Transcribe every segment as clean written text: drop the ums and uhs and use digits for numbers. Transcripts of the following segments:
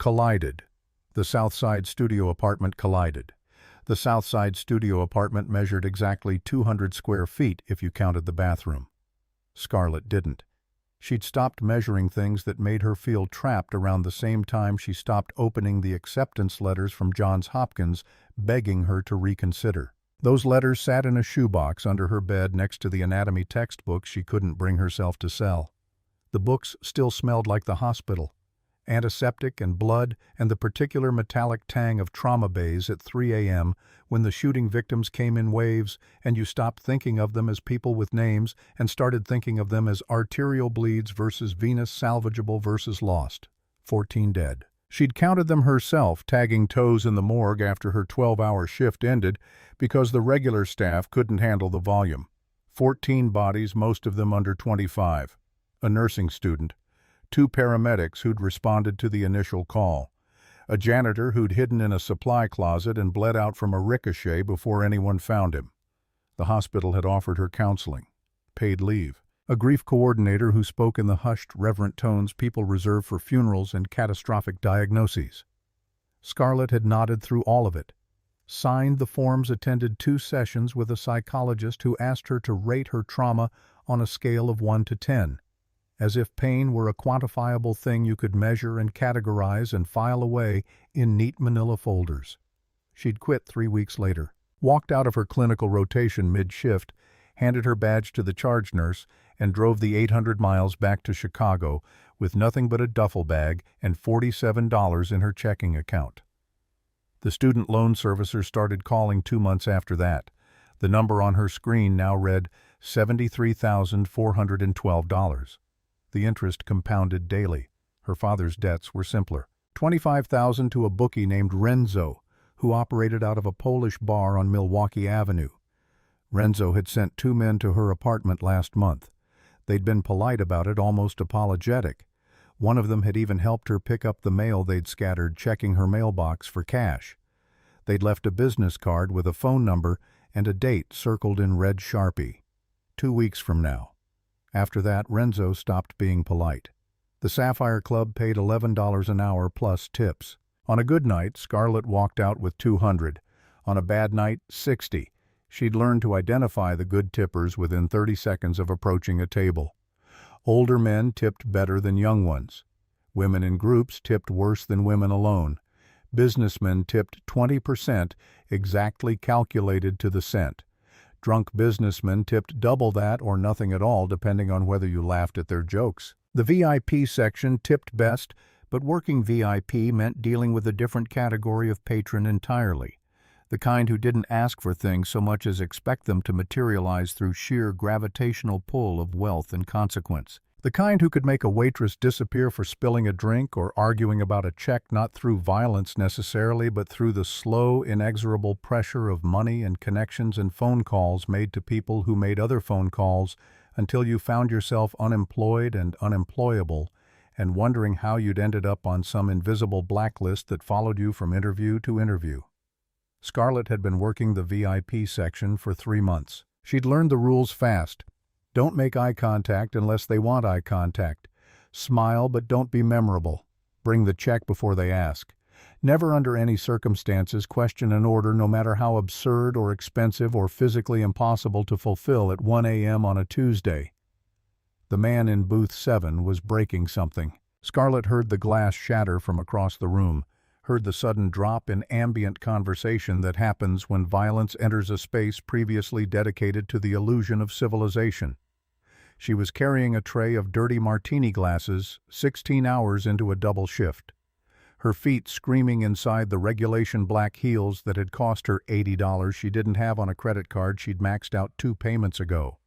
collided. The Southside studio apartment collided. The Southside studio apartment measured exactly 200 square feet if you counted the bathroom. Scarlett didn't. She'd stopped measuring things that made her feel trapped around the same time she stopped opening the acceptance letters from Johns Hopkins begging her to reconsider. Those letters sat in a shoebox under her bed next to the anatomy textbooks she couldn't bring herself to sell. The books still smelled like the hospital. Antiseptic and blood and the particular metallic tang of trauma bays at 3 a.m. when the shooting victims came in waves and you stopped thinking of them as people with names and started thinking of them as arterial bleeds versus venous salvageable versus lost. 14 dead. She'd counted them herself, tagging toes in the morgue after her 12-hour shift ended because the regular staff couldn't handle the volume. 14 bodies, most of them under 25. A nursing student. 2 paramedics who'd responded to the initial call. A janitor who'd hidden in a supply closet and bled out from a ricochet before anyone found him. The hospital had offered her counseling. Paid leave. A grief coordinator who spoke in the hushed, reverent tones people reserve for funerals and catastrophic diagnoses. Scarlett had nodded through all of it. Signed the forms, attended 2 sessions with a psychologist who asked her to rate her trauma on a scale of 1 to 10. As if pain were a quantifiable thing you could measure and categorize and file away in neat manila folders. She'd quit 3 weeks later, walked out of her clinical rotation mid-shift, handed her badge to the charge nurse, and drove the 800 miles back to Chicago with nothing but a duffel bag and $47 in her checking account. The student loan servicer started calling 2 months after that. The number on her screen now read $73,412. The interest compounded daily. Her father's debts were simpler. $25,000 to a bookie named Renzo, who operated out of a Polish bar on Milwaukee Avenue. Renzo had sent 2 men to her apartment last month. They'd been polite about it, almost apologetic. One of them had even helped her pick up the mail they'd scattered, checking her mailbox for cash. They'd left a business card with a phone number and a date circled in red Sharpie. 2 weeks from now. After that, Renzo stopped being polite. The Sapphire Club paid $11 an hour plus tips. On a good night, Scarlett walked out with $200. On a bad night, $60. She'd learned to identify the good tippers within 30 seconds of approaching a table. Older men tipped better than young ones. Women in groups tipped worse than women alone. Businessmen tipped 20%, exactly calculated to the cent. Drunk businessmen tipped double that or nothing at all, depending on whether you laughed at their jokes. The VIP section tipped best, but working VIP meant dealing with a different category of patron entirely. The kind who didn't ask for things so much as expect them to materialize through sheer gravitational pull of wealth and consequence. The kind who could make a waitress disappear for spilling a drink or arguing about a check not through violence necessarily, but through the slow, inexorable pressure of money and connections and phone calls made to people who made other phone calls until you found yourself unemployed and unemployable and wondering how you'd ended up on some invisible blacklist that followed you from interview to interview. Scarlett had been working the VIP section for 3 months. She'd learned the rules fast. Don't make eye contact unless they want eye contact. Smile, but don't be memorable. Bring the check before they ask. Never under any circumstances question an order, no matter how absurd or expensive or physically impossible to fulfill at 1 a.m. on a Tuesday. The man in booth 7 was breaking something. Scarlett heard the glass shatter from across the room, heard the sudden drop in ambient conversation that happens when violence enters a space previously dedicated to the illusion of civilization. She was carrying a tray of dirty martini glasses 16 hours into a double shift. Her feet screaming inside the regulation black heels that had cost her $80 she didn't have on a credit card she'd maxed out 2 payments ago.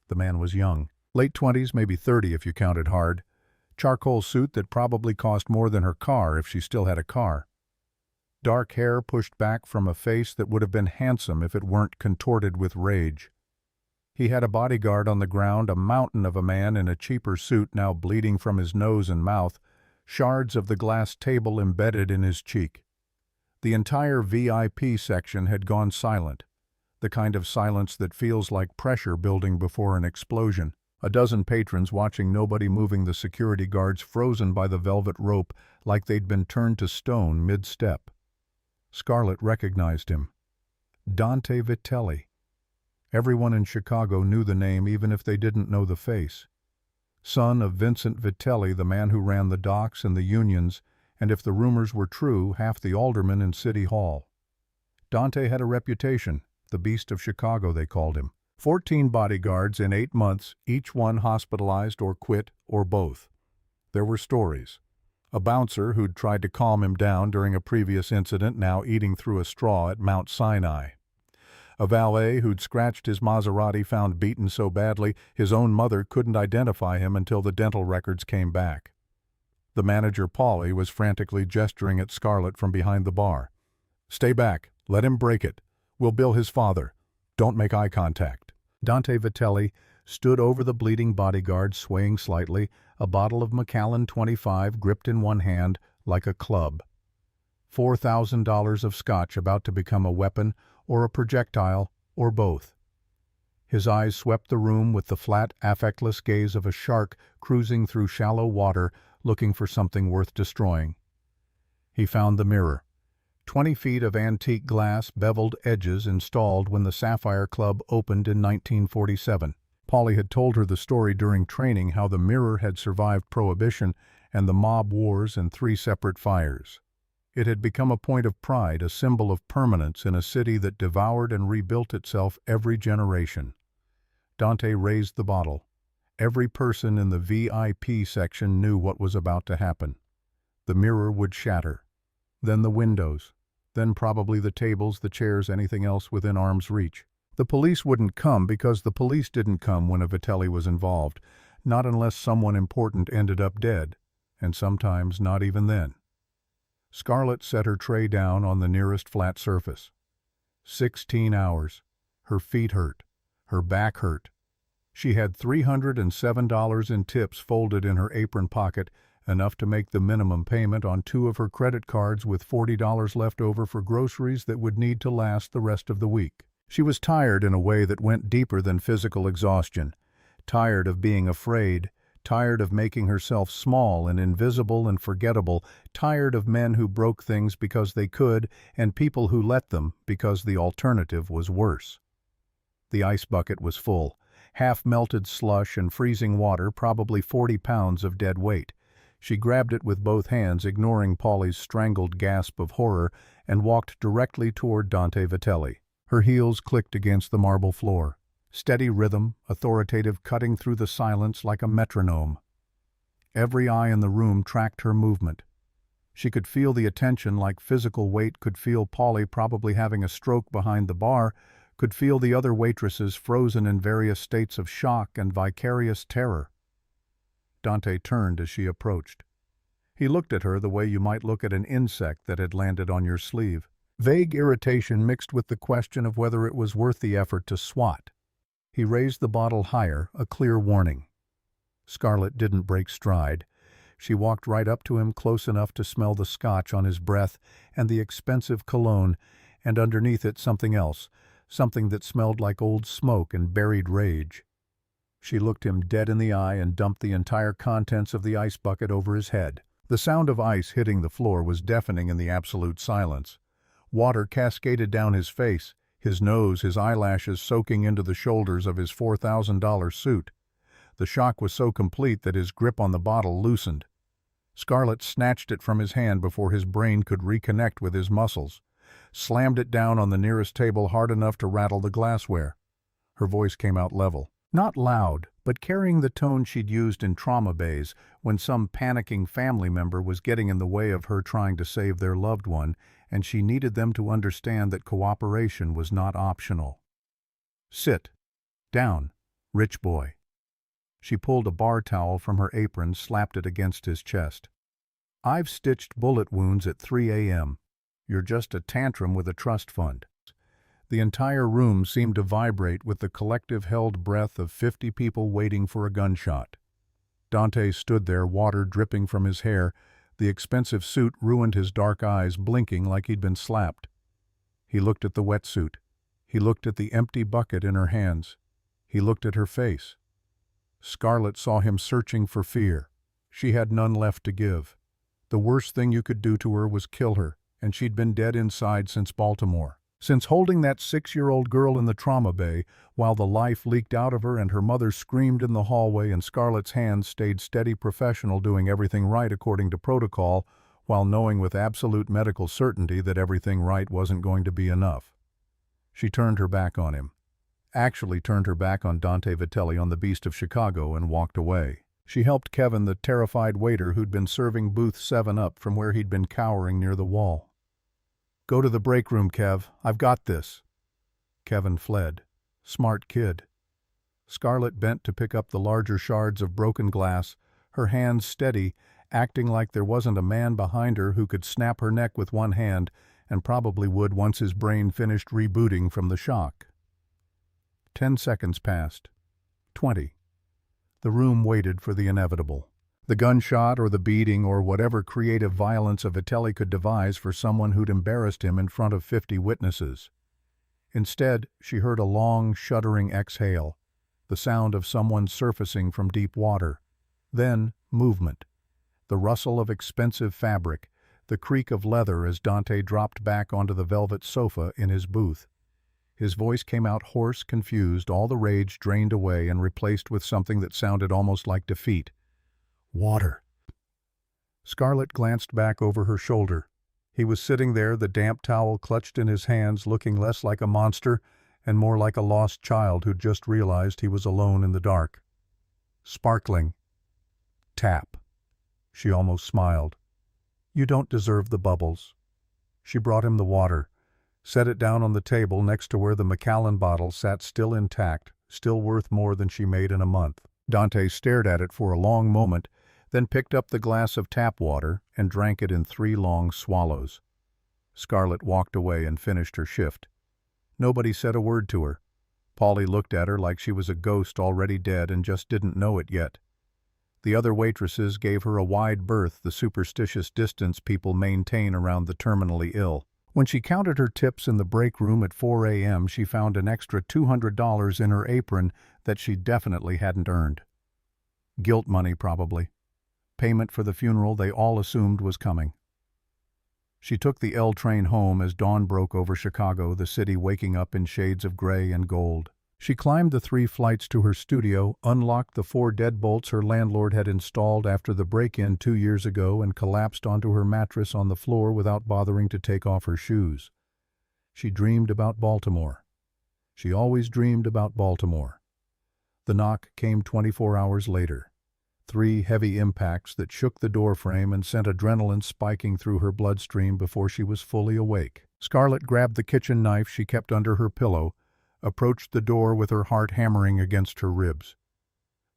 The man was young. Late 20s, maybe 30 if you counted hard. Charcoal suit that probably cost more than her car if she still had a car. Dark hair pushed back from a face that would have been handsome if it weren't contorted with rage. He had a bodyguard on the ground, a mountain of a man in a cheaper suit now bleeding from his nose and mouth, shards of the glass table embedded in his cheek. The entire VIP section had gone silent, the kind of silence that feels like pressure building before an explosion. A dozen patrons watching, nobody moving, the security guards frozen by the velvet rope like they'd been turned to stone mid-step. Scarlett recognized him. Dante Vitelli. Everyone in Chicago knew the name even if they didn't know the face. Son of Vincent Vitelli, the man who ran the docks and the unions, and if the rumors were true, half the aldermen in City Hall. Dante had a reputation, the Beast of Chicago they called him. 14 bodyguards in 8 months, each one hospitalized or quit or both. There were stories. A bouncer who'd tried to calm him down during a previous incident now eating through a straw at Mount Sinai. A valet who'd scratched his Maserati found beaten so badly his own mother couldn't identify him until the dental records came back. The manager, Paulie, was frantically gesturing at Scarlett from behind the bar. "Stay back. Let him break it. We'll bill his father. Don't make eye contact." Dante Vitelli stood over the bleeding bodyguard, swaying slightly, a bottle of Macallan 25 gripped in one hand like a club. $4,000 of scotch about to become a weapon or a projectile or both. His eyes swept the room with the flat, affectless gaze of a shark cruising through shallow water looking for something worth destroying. He found the mirror. 20 feet of antique glass, beveled edges installed when the Sapphire Club opened in 1947. Paulie had told her the story during training, how the mirror had survived Prohibition and the mob wars and 3 separate fires. It had become a point of pride, a symbol of permanence in a city that devoured and rebuilt itself every generation. Dante raised the bottle. Every person in the VIP section knew what was about to happen. The mirror would shatter. Then the windows. Then probably the tables, the chairs, anything else within arm's reach. The police wouldn't come because the police didn't come when a Vitelli was involved, not unless someone important ended up dead, and sometimes not even then. Scarlett set her tray down on the nearest flat surface. 16 hours. Her feet hurt. Her back hurt. She had $307 in tips folded in her apron pocket, enough to make the minimum payment on 2 of her credit cards with $40 left over for groceries that would need to last the rest of the week. She was tired in a way that went deeper than physical exhaustion. Tired of being afraid. Tired of making herself small and invisible and forgettable, tired of men who broke things because they could and people who let them because the alternative was worse. The ice bucket was full, half-melted slush and freezing water, probably 40 pounds of dead weight. She grabbed it with both hands, ignoring Paulie's strangled gasp of horror, and walked directly toward Dante Vitelli. Her heels clicked against the marble floor. Steady rhythm, authoritative, cutting through the silence like a metronome. Every eye in the room tracked her movement. She could feel the attention like physical weight, could feel Paulie probably having a stroke behind the bar, could feel the other waitresses frozen in various states of shock and vicarious terror. Dante turned as she approached. He looked at her the way you might look at an insect that had landed on your sleeve. Vague irritation mixed with the question of whether it was worth the effort to swat. He raised the bottle higher, a clear warning. Scarlett didn't break stride. She walked right up to him, close enough to smell the scotch on his breath and the expensive cologne, and underneath it something else, something that smelled like old smoke and buried rage. She looked him dead in the eye and dumped the entire contents of the ice bucket over his head. The sound of ice hitting the floor was deafening in the absolute silence. Water cascaded down his face, his nose, his eyelashes soaking into the shoulders of his $4,000 suit. The shock was so complete that his grip on the bottle loosened. Scarlett snatched it from his hand before his brain could reconnect with his muscles, slammed it down on the nearest table hard enough to rattle the glassware. Her voice came out level. Not loud, but carrying the tone she'd used in trauma bays when some panicking family member was getting in the way of her trying to save their loved one, and she needed them to understand that cooperation was not optional. Sit. Down, rich boy. She pulled a bar towel from her apron, slapped it against his chest. I've stitched bullet wounds at 3 a.m. You're just a tantrum with a trust fund. The entire room seemed to vibrate with the collective held breath of 50 people waiting for a gunshot. Dante stood there, water dripping from his hair. The expensive suit ruined his dark eyes, blinking like he'd been slapped. He looked at the wetsuit. He looked at the empty bucket in her hands. He looked at her face. Scarlett saw him searching for fear. She had none left to give. The worst thing you could do to her was kill her, and she'd been dead inside since Baltimore. Since holding that 6-year-old girl in the trauma bay, while the life leaked out of her and her mother screamed in the hallway and Scarlett's hands stayed steady professional doing everything right according to protocol, while knowing with absolute medical certainty that everything right wasn't going to be enough. She turned her back on him. Actually turned her back on Dante Vitelli on the Beast of Chicago and walked away. She helped Kevin, the terrified waiter who'd been serving Booth 7-Up from where he'd been cowering near the wall. "Go to the break room, Kev. I've got this." Kevin fled. Smart kid. Scarlett bent to pick up the larger shards of broken glass, her hands steady, acting like there wasn't a man behind her who could snap her neck with one hand and probably would once his brain finished rebooting from the shock. 10 seconds passed. 20. The room waited for the inevitable. The gunshot or the beating or whatever creative violence a Vitelli could devise for someone who'd embarrassed him in front of 50 witnesses. Instead, she heard a long, shuddering exhale, the sound of someone surfacing from deep water. Then, movement. The rustle of expensive fabric, the creak of leather as Dante dropped back onto the velvet sofa in his booth. His voice came out hoarse, confused, all the rage drained away and replaced with something that sounded almost like defeat. "Water." Scarlett glanced back over her shoulder. He was sitting there, the damp towel clutched in his hands, looking less like a monster and more like a lost child who'd just realized he was alone in the dark. Sparkling. Tap. She almost smiled. "You don't deserve the bubbles." She brought him the water, set it down on the table next to where the Macallan bottle sat still intact, still worth more than she made in a month. Dante stared at it for a long moment, then picked up the glass of tap water and drank it in 3 long swallows. Scarlett walked away and finished her shift. Nobody said a word to her. Polly looked at her like she was a ghost already dead and just didn't know it yet. The other waitresses gave her a wide berth, the superstitious distance people maintain around the terminally ill. When she counted her tips in the break room at 4 a.m., she found an extra $200 in her apron that she definitely hadn't earned. Guilt money, probably. Payment for the funeral they all assumed was coming. She took the L train home as dawn broke over Chicago, the city waking up in shades of gray and gold. She climbed the 3 flights to her studio, unlocked the 4 deadbolts her landlord had installed after the break-in 2 years ago, and collapsed onto her mattress on the floor without bothering to take off her shoes. She dreamed about Baltimore. She always dreamed about Baltimore. The knock came 24 hours later. 3 heavy impacts that shook the doorframe and sent adrenaline spiking through her bloodstream before she was fully awake. Scarlett grabbed the kitchen knife she kept under her pillow, approached the door with her heart hammering against her ribs.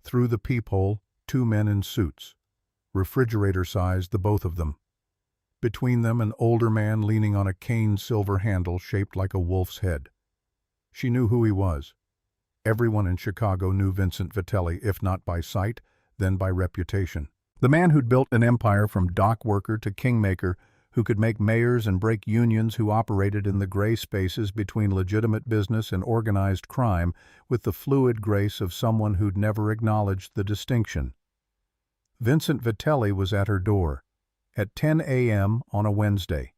Through the peephole, 2 men in suits. Refrigerator-sized, the both of them. Between them, an older man leaning on a cane silver handle shaped like a wolf's head. She knew who he was. Everyone in Chicago knew Vincent Vitelli, if not by sight, then by reputation. The man who'd built an empire from dock worker to kingmaker, who could make mayors and break unions, who operated in the gray spaces between legitimate business and organized crime with the fluid grace of someone who'd never acknowledged the distinction. Vincent Vitelli was at her door, at 10 a.m. on a Wednesday,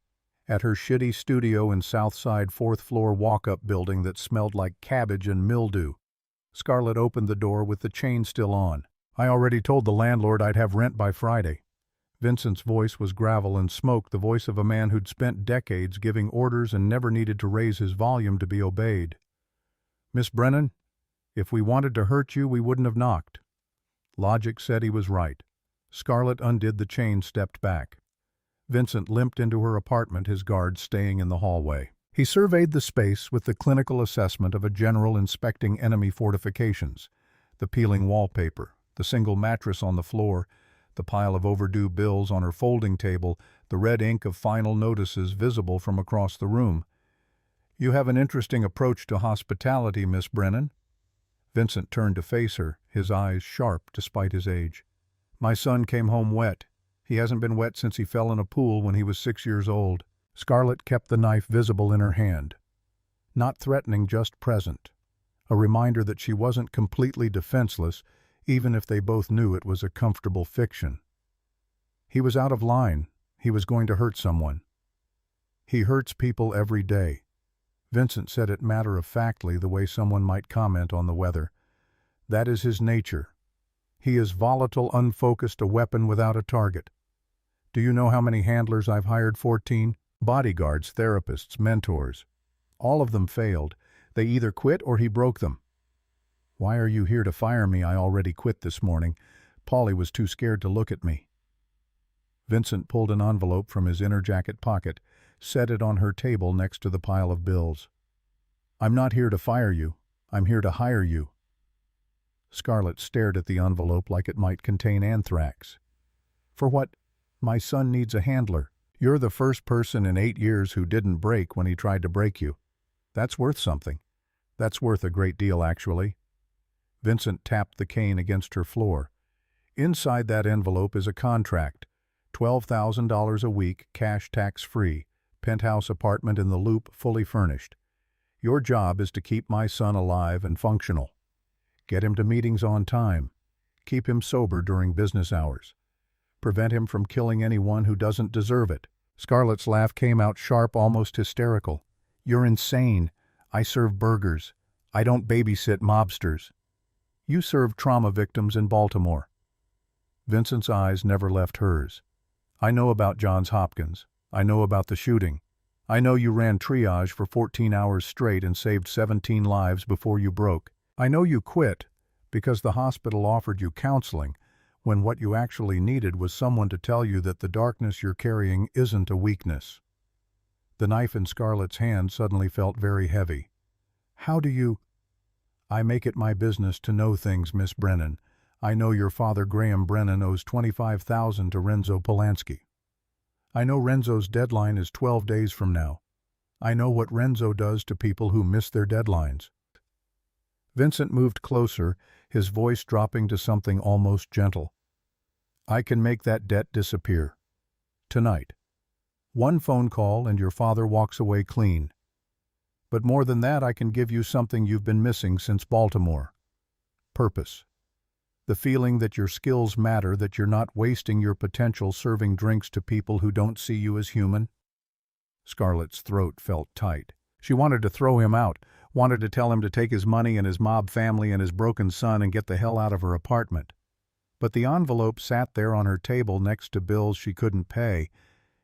at her shitty studio in Southside 4th floor walk-up building that smelled like cabbage and mildew. Scarlett opened the door with the chain still on. "I already told the landlord I'd have rent by Friday." Vincent's voice was gravel and smoke, the voice of a man who'd spent decades giving orders and never needed to raise his volume to be obeyed. "Miss Brennan, if we wanted to hurt you, we wouldn't have knocked." Logic said he was right. Scarlett undid the chain, stepped back. Vincent limped into her apartment, his guards staying in the hallway. He surveyed the space with the clinical assessment of a general inspecting enemy fortifications. The peeling wallpaper, the single mattress on the floor, the pile of overdue bills on her folding table, the red ink of final notices visible from across the room. "You have an interesting approach to hospitality, Miss Brennan." Vincent turned to face her, his eyes sharp despite his age. "My son came home wet. He hasn't been wet since he fell in a pool when he was 6 years old." Scarlett kept the knife visible in her hand. Not threatening, just present. A reminder that she wasn't completely defenseless, even if they both knew it was a comfortable fiction. He was out of line. He was going to hurt someone. He hurts people every day. Vincent said it matter-of-factly, the way someone might comment on the weather. That is his nature. He is volatile, unfocused, a weapon without a target. Do you know how many handlers I've hired? 14? Bodyguards, therapists, mentors. All of them failed. They either quit or he broke them. Why are you here to fire me? I already quit this morning. Polly was too scared to look at me. Vincent pulled an envelope from his inner jacket pocket, set it on her table next to the pile of bills. I'm not here to fire you. I'm here to hire you. Scarlett stared at the envelope like it might contain anthrax. For what? My son needs a handler. You're the first person in 8 years who didn't break when he tried to break you. That's worth something. That's worth a great deal, actually. Vincent tapped the cane against her floor. Inside that envelope is a contract. $12,000 a week, cash tax-free, penthouse apartment in the Loop, fully furnished. Your job is to keep my son alive and functional. Get him to meetings on time. Keep him sober during business hours. Prevent him from killing anyone who doesn't deserve it. Scarlett's laugh came out sharp, almost hysterical. You're insane. I serve burgers. I don't babysit mobsters. You serve trauma victims in Baltimore. Vincent's eyes never left hers. I know about Johns Hopkins. I know about the shooting. I know you ran triage for 14 hours straight and saved 17 lives before you broke. I know you quit because the hospital offered you counseling when what you actually needed was someone to tell you that the darkness you're carrying isn't a weakness. The knife in Scarlett's hand suddenly felt very heavy. How do you... I make it my business to know things, Miss Brennan. I know your father, Graham Brennan, owes $25,000 to Renzo Polanski. I know Renzo's deadline is 12 days from now. I know what Renzo does to people who miss their deadlines. Vincent moved closer, his voice dropping to something almost gentle. I can make that debt disappear. Tonight. One phone call and your father walks away clean. But more than that, I can give you something you've been missing since Baltimore. Purpose. The feeling that your skills matter, that you're not wasting your potential serving drinks to people who don't see you as human. Scarlett's throat felt tight. She wanted to throw him out, wanted to tell him to take his money and his mob family and his broken son and get the hell out of her apartment. But the envelope sat there on her table next to bills she couldn't pay,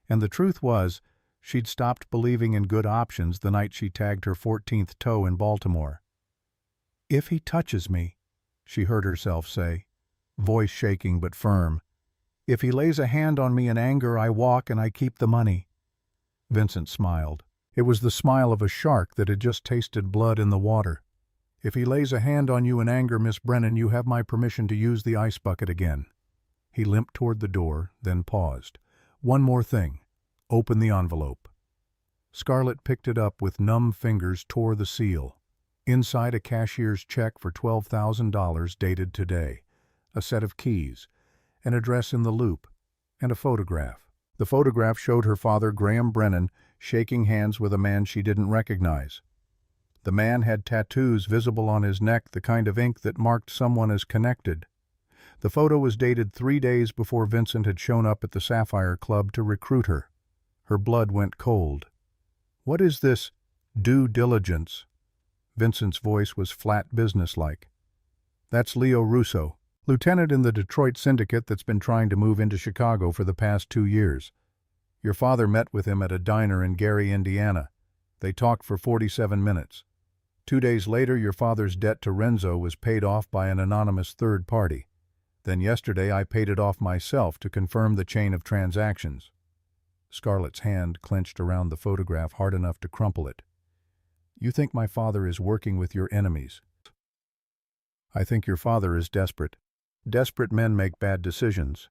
and the truth was, she'd stopped believing in good options the night she tagged her 14th toe in Baltimore. If he touches me, she heard herself say, voice shaking but firm. If he lays a hand on me in anger, I walk and I keep the money. Vincent smiled. It was the smile of a shark that had just tasted blood in the water. If he lays a hand on you in anger, Miss Brennan, you have my permission to use the ice bucket again. He limped toward the door, then paused. One more thing. Open the envelope. Scarlett picked it up with numb fingers, tore the seal. Inside, a cashier's check for $12,000 dated today, a set of keys, an address in the Loop, and a photograph. The photograph showed her father, Graham Brennan, shaking hands with a man she didn't recognize. The man had tattoos visible on his neck, the kind of ink that marked someone as connected. The photo was dated 3 days before Vincent had shown up at the Sapphire Club to recruit her. Her blood went cold. What is this due diligence? Vincent's voice was flat, businesslike. That's Leo Russo, lieutenant in the Detroit syndicate that's been trying to move into Chicago for the past 2 years. Your father met with him at a diner in Gary, Indiana. They talked for 47 minutes. 2 days later, your father's debt to Renzo was paid off by an anonymous third party. Then yesterday I paid it off myself to confirm the chain of transactions. Scarlett's hand clenched around the photograph hard enough to crumple it. You think my father is working with your enemies. I think your father is desperate. Desperate men make bad decisions.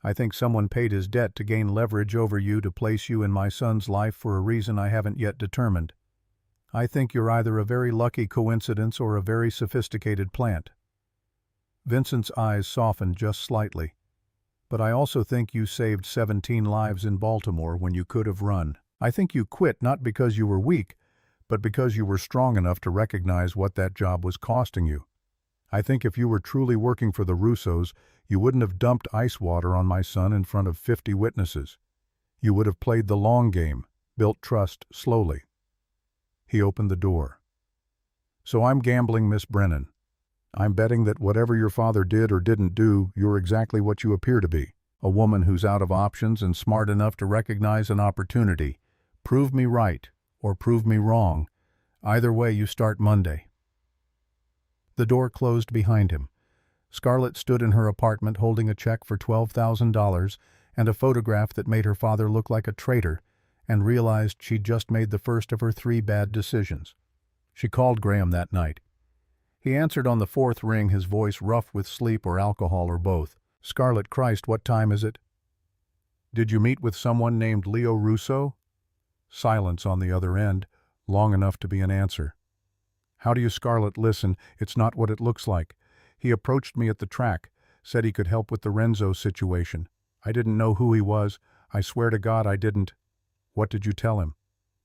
I think someone paid his debt to gain leverage over you to place you in my son's life for a reason I haven't yet determined. I think you're either a very lucky coincidence or a very sophisticated plant. Vincent's eyes softened just slightly. But I also think you saved 17 lives in Baltimore when you could have run. I think you quit not because you were weak, but because you were strong enough to recognize what that job was costing you. I think if you were truly working for the Russos, you wouldn't have dumped ice water on my son in front of 50 witnesses. You would have played the long game, built trust slowly. He opened the door. So I'm gambling, Miss Brennan. I'm betting that whatever your father did or didn't do, you're exactly what you appear to be. A woman who's out of options and smart enough to recognize an opportunity. Prove me right, or prove me wrong. Either way, you start Monday. The door closed behind him. Scarlett stood in her apartment holding a check for $12,000 and a photograph that made her father look like a traitor, and realized she'd just made the first of her 3 bad decisions. She called Graham that night. He answered on the 4th ring, his voice rough with sleep or alcohol or both. Scarlett, Christ, what time is it? Did you meet with someone named Leo Russo? Silence on the other end, long enough to be an answer. How do you, Scarlett? Listen, it's not what it looks like. He approached me at the track, said he could help with the Renzo situation. I didn't know who he was. I swear to God I didn't. What did you tell him?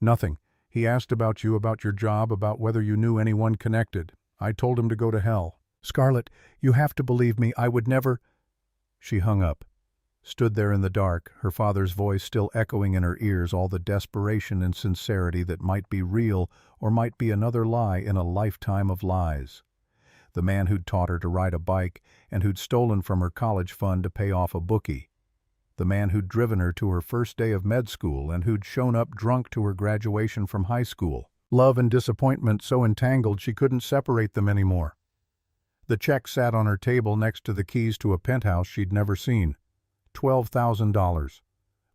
Nothing. He asked about you, about your job, about whether you knew anyone connected. I told him to go to hell. Scarlett, you have to believe me. I would never... She hung up, stood there in the dark, her father's voice still echoing in her ears, all the desperation and sincerity that might be real or might be another lie in a lifetime of lies. The man who'd taught her to ride a bike and who'd stolen from her college fund to pay off a bookie. The man who'd driven her to her first day of med school and who'd shown up drunk to her graduation from high school. Love and disappointment so entangled she couldn't separate them anymore. The check sat on her table next to the keys to a penthouse she'd never seen. $12,000.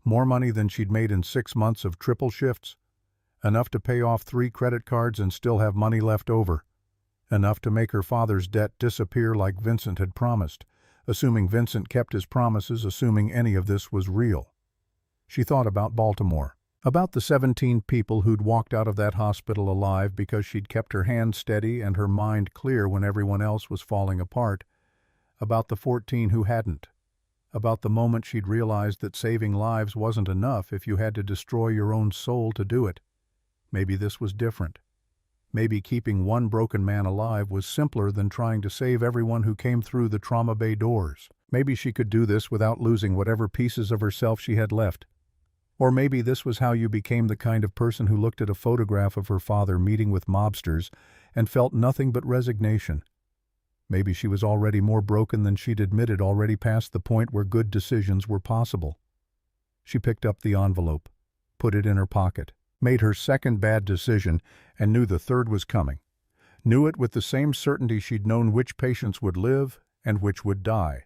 More money than she'd made in 6 months of triple shifts. Enough to pay off 3 credit cards and still have money left over. Enough to make her father's debt disappear like Vincent had promised, assuming Vincent kept his promises, assuming any of this was real. She thought about Baltimore. About the 17 people who'd walked out of that hospital alive because she'd kept her hand steady and her mind clear when everyone else was falling apart. About the 14 who hadn't. About the moment she'd realized that saving lives wasn't enough if you had to destroy your own soul to do it. Maybe this was different. Maybe keeping one broken man alive was simpler than trying to save everyone who came through the trauma bay doors. Maybe she could do this without losing whatever pieces of herself she had left. Or maybe this was how you became the kind of person who looked at a photograph of her father meeting with mobsters and felt nothing but resignation. Maybe she was already more broken than she'd admitted, already past the point where good decisions were possible. She picked up the envelope, put it in her pocket, made her second bad decision, and knew the third was coming. Knew it with the same certainty she'd known which patients would live and which would die,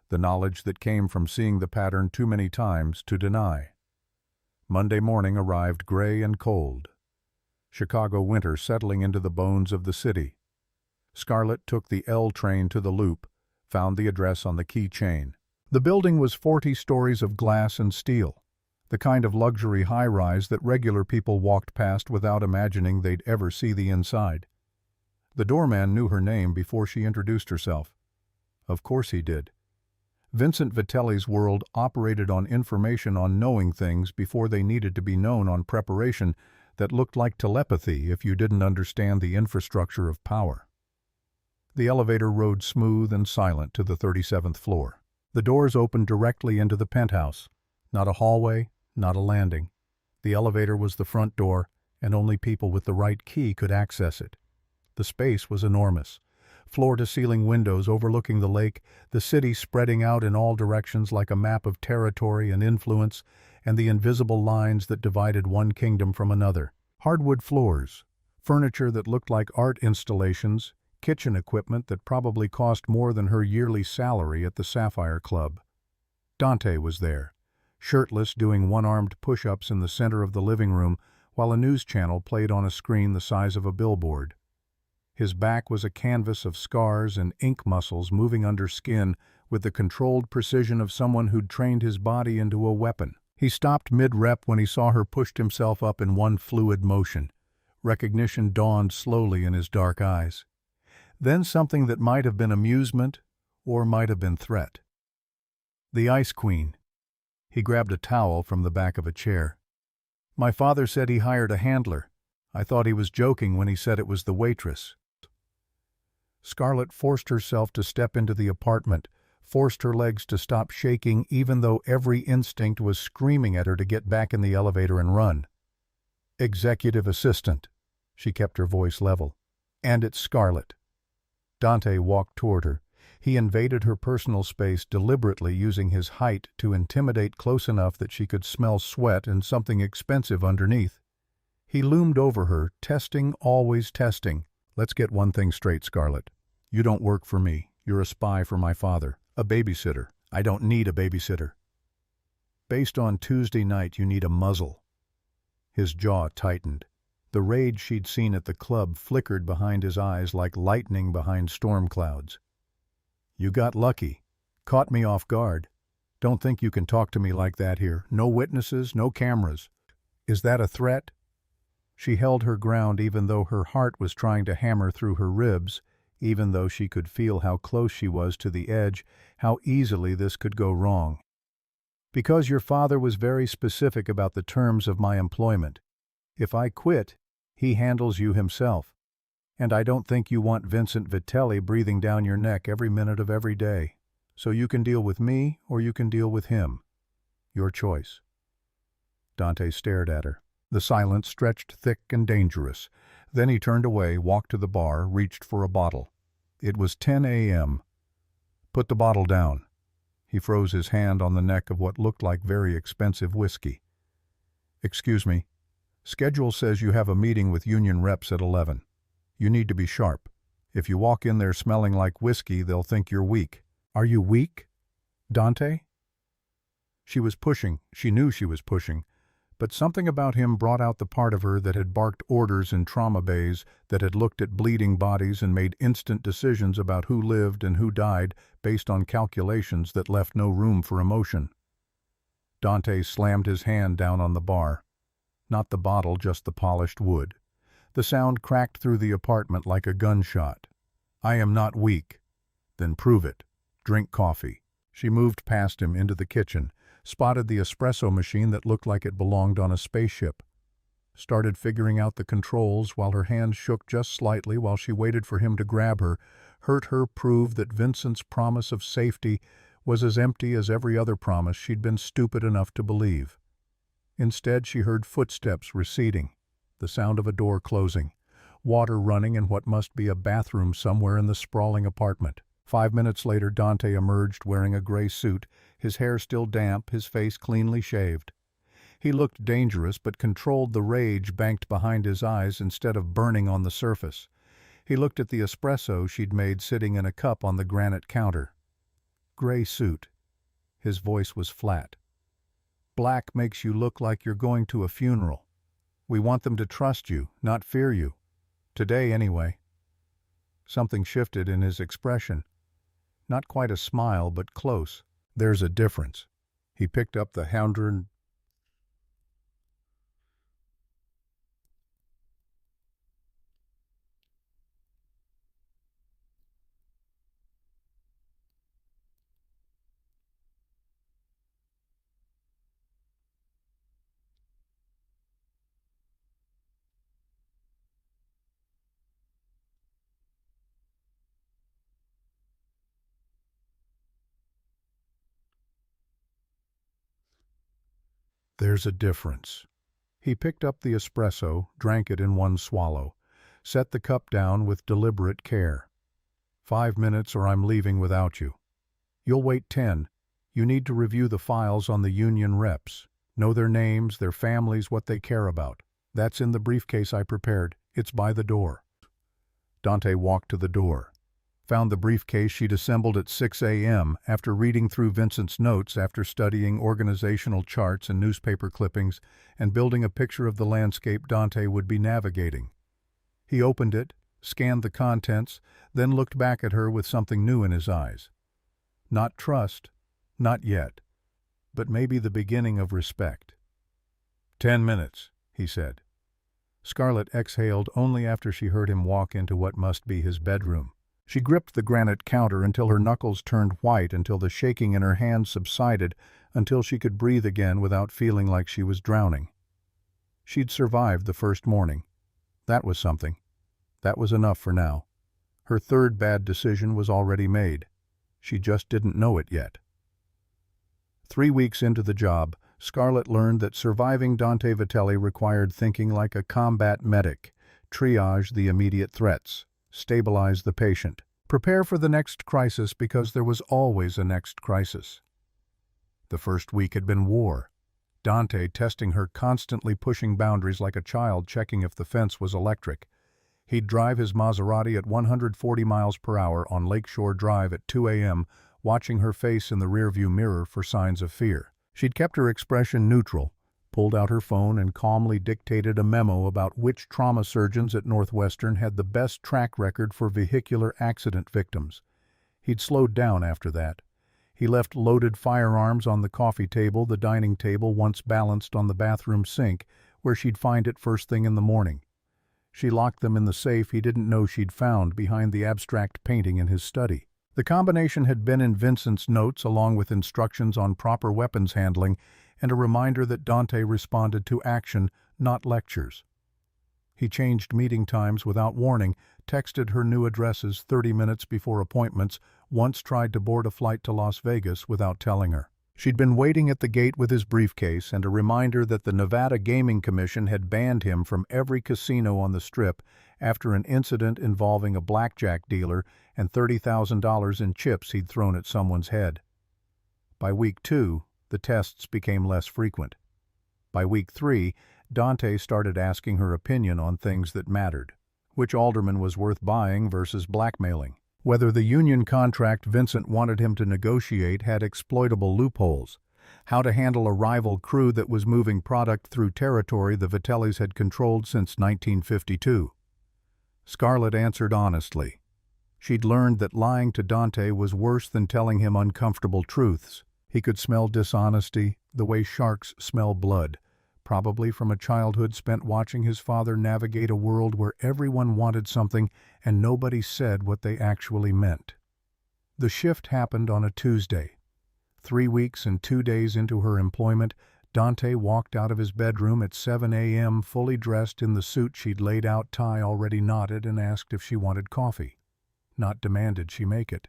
the knowledge that came from seeing the pattern too many times to deny. Monday morning arrived gray and cold. Chicago winter settling into the bones of the city. Scarlett took the L train to the Loop, found the address on the keychain. The building was 40 stories of glass and steel, the kind of luxury high-rise that regular people walked past without imagining they'd ever see the inside. The doorman knew her name before she introduced herself. Of course he did. Vincent Vitelli's world operated on information, on knowing things before they needed to be known, on preparation that looked like telepathy if you didn't understand the infrastructure of power. The elevator rode smooth and silent to the 37th floor. The doors opened directly into the penthouse. Not a hallway, not a landing. The elevator was the front door, and only people with the right key could access it. The space was enormous. Floor-to-ceiling windows overlooking the lake, the city spreading out in all directions like a map of territory and influence, and the invisible lines that divided one kingdom from another. Hardwood floors, furniture that looked like art installations, kitchen equipment that probably cost more than her yearly salary at the Sapphire Club. Dante was there, shirtless, doing one-armed push-ups in the center of the living room while a news channel played on a screen the size of a billboard. His back was a canvas of scars and ink muscles moving under skin with the controlled precision of someone who'd trained his body into a weapon. He stopped mid-rep when he saw her, pushed himself up in one fluid motion. Recognition dawned slowly in his dark eyes. Then something that might have been amusement or might have been threat. The Ice Queen. He grabbed a towel from the back of a chair. My father said he hired a handler. I thought he was joking when he said it was the Waitress. Scarlett forced herself to step into the apartment, forced her legs to stop shaking even though every instinct was screaming at her to get back in the elevator and run. "Executive assistant." She kept her voice level. "And it's Scarlett." Dante walked toward her. He invaded her personal space, deliberately using his height to intimidate close enough that she could smell sweat and something expensive underneath. He loomed over her, testing, always testing. "Let's get one thing straight, Scarlett. You don't work for me. You're a spy for my father. A babysitter. I don't need a babysitter. Based on Tuesday night, you need a muzzle." His jaw tightened. The rage she'd seen at the club flickered behind his eyes like lightning behind storm clouds. "You got lucky. Caught me off guard. Don't think you can talk to me like that here. No witnesses, no cameras. Is that a threat?" She held her ground even though her heart was trying to hammer through her ribs, even though she could feel how close she was to the edge, how easily this could go wrong. "Because your father was very specific about the terms of my employment. If I quit, he handles you himself. And I don't think you want Vincent Vitelli breathing down your neck every minute of every day. So you can deal with me or you can deal with him. Your choice." Dante stared at her. The silence stretched thick and dangerous. Then he turned away, walked to the bar, reached for a bottle. It was 10 a.m. "Put the bottle down." He froze his hand on the neck of what looked like very expensive whiskey. "Excuse me. Schedule says you have a meeting with union reps at 11. You need to be sharp. If you walk in there smelling like whiskey, they'll think you're weak." "Are you weak, Dante?" She was pushing. She knew she was pushing. But something about him brought out the part of her that had barked orders in trauma bays, that had looked at bleeding bodies and made instant decisions about who lived and who died based on calculations that left no room for emotion. Dante slammed his hand down on the bar. Not the bottle, just the polished wood. The sound cracked through the apartment like a gunshot. "I am not weak." "Then prove it. Drink coffee." She moved past him into the kitchen, spotted the espresso machine that looked like it belonged on a spaceship. Started figuring out the controls while her hands shook just slightly while she waited for him to grab her, hurt her, prove that Vincent's promise of safety was as empty as every other promise she'd been stupid enough to believe. Instead, she heard footsteps receding, the sound of a door closing, water running in what must be a bathroom somewhere in the sprawling apartment. 5 minutes later, Dante emerged wearing a gray suit, his hair still damp, his face cleanly shaved. He looked dangerous but controlled the rage banked behind his eyes instead of burning on the surface. He looked at the espresso she'd made sitting in a cup on the granite counter. "Gray suit." His voice was flat. "Black makes you look like you're going to a funeral. We want them to trust you, not fear you. Today, anyway." Something shifted in his expression. Not quite a smile, but close. "There's a difference." He picked up the hundred. There's a difference. He picked up the espresso, drank it in one swallow, set the cup down with deliberate care. 5 minutes or I'm leaving without you. You'll wait 10. You need to review the files on the union reps. Know their names, their families, what they care about. That's in the briefcase I prepared. It's by the door. Dante walked to the door. Found the briefcase she'd assembled at 6 a.m. after reading through Vincent's notes, after studying organizational charts and newspaper clippings, and building a picture of the landscape Dante would be navigating. He opened it, scanned the contents, then looked back at her with something new in his eyes. Not trust, not yet, but maybe the beginning of respect. 10 minutes, he said. Scarlett exhaled only after she heard him walk into what must be his bedroom. She gripped the granite counter until her knuckles turned white, until the shaking in her hands subsided, until she could breathe again without feeling like she was drowning. She'd survived the first morning. That was something. That was enough for now. Her third bad decision was already made. She just didn't know it yet. 3 weeks into the job, Scarlett learned that surviving Dante Vitelli required thinking like a combat medic, triage the immediate threats, stabilize the patient, prepare for the next crisis because there was always a next crisis. The first week had been war. Dante testing her, constantly pushing boundaries like a child checking if the fence was electric. He'd drive his Maserati at 140 miles per hour on Lakeshore Drive at 2 a.m., watching her face in the rearview mirror for signs of fear. She'd kept her expression neutral, pulled out her phone and calmly dictated a memo about which trauma surgeons at Northwestern had the best track record for vehicular accident victims. He'd slowed down after that. He left loaded firearms on the coffee table, the dining table once balanced on the bathroom sink, where she'd find it first thing in the morning. She locked them in the safe he didn't know she'd found behind the abstract painting in his study. The combination had been in Vincent's notes along with instructions on proper weapons handling and a reminder that Dante responded to action, not lectures. He changed meeting times without warning, texted her new addresses 30 minutes before appointments, once tried to board a flight to Las Vegas without telling her. She'd been waiting at the gate with his briefcase and a reminder that the Nevada Gaming Commission had banned him from every casino on the Strip after an incident involving a blackjack dealer and $30,000 in chips he'd thrown at someone's head. By week 2, the tests became less frequent. By week 3, Dante started asking her opinion on things that mattered. Which alderman was worth buying versus blackmailing? Whether the union contract Vincent wanted him to negotiate had exploitable loopholes. How to handle a rival crew that was moving product through territory the Vitellis had controlled since 1952. Scarlett answered honestly. She'd learned that lying to Dante was worse than telling him uncomfortable truths. He could smell dishonesty the way sharks smell blood, probably from a childhood spent watching his father navigate a world where everyone wanted something and nobody said what they actually meant. The shift happened on a Tuesday. 3 weeks and 2 days into her employment, Dante walked out of his bedroom at 7 a.m. fully dressed in the suit she'd laid out, tie already knotted, and asked if she wanted coffee. Not demanded she make it.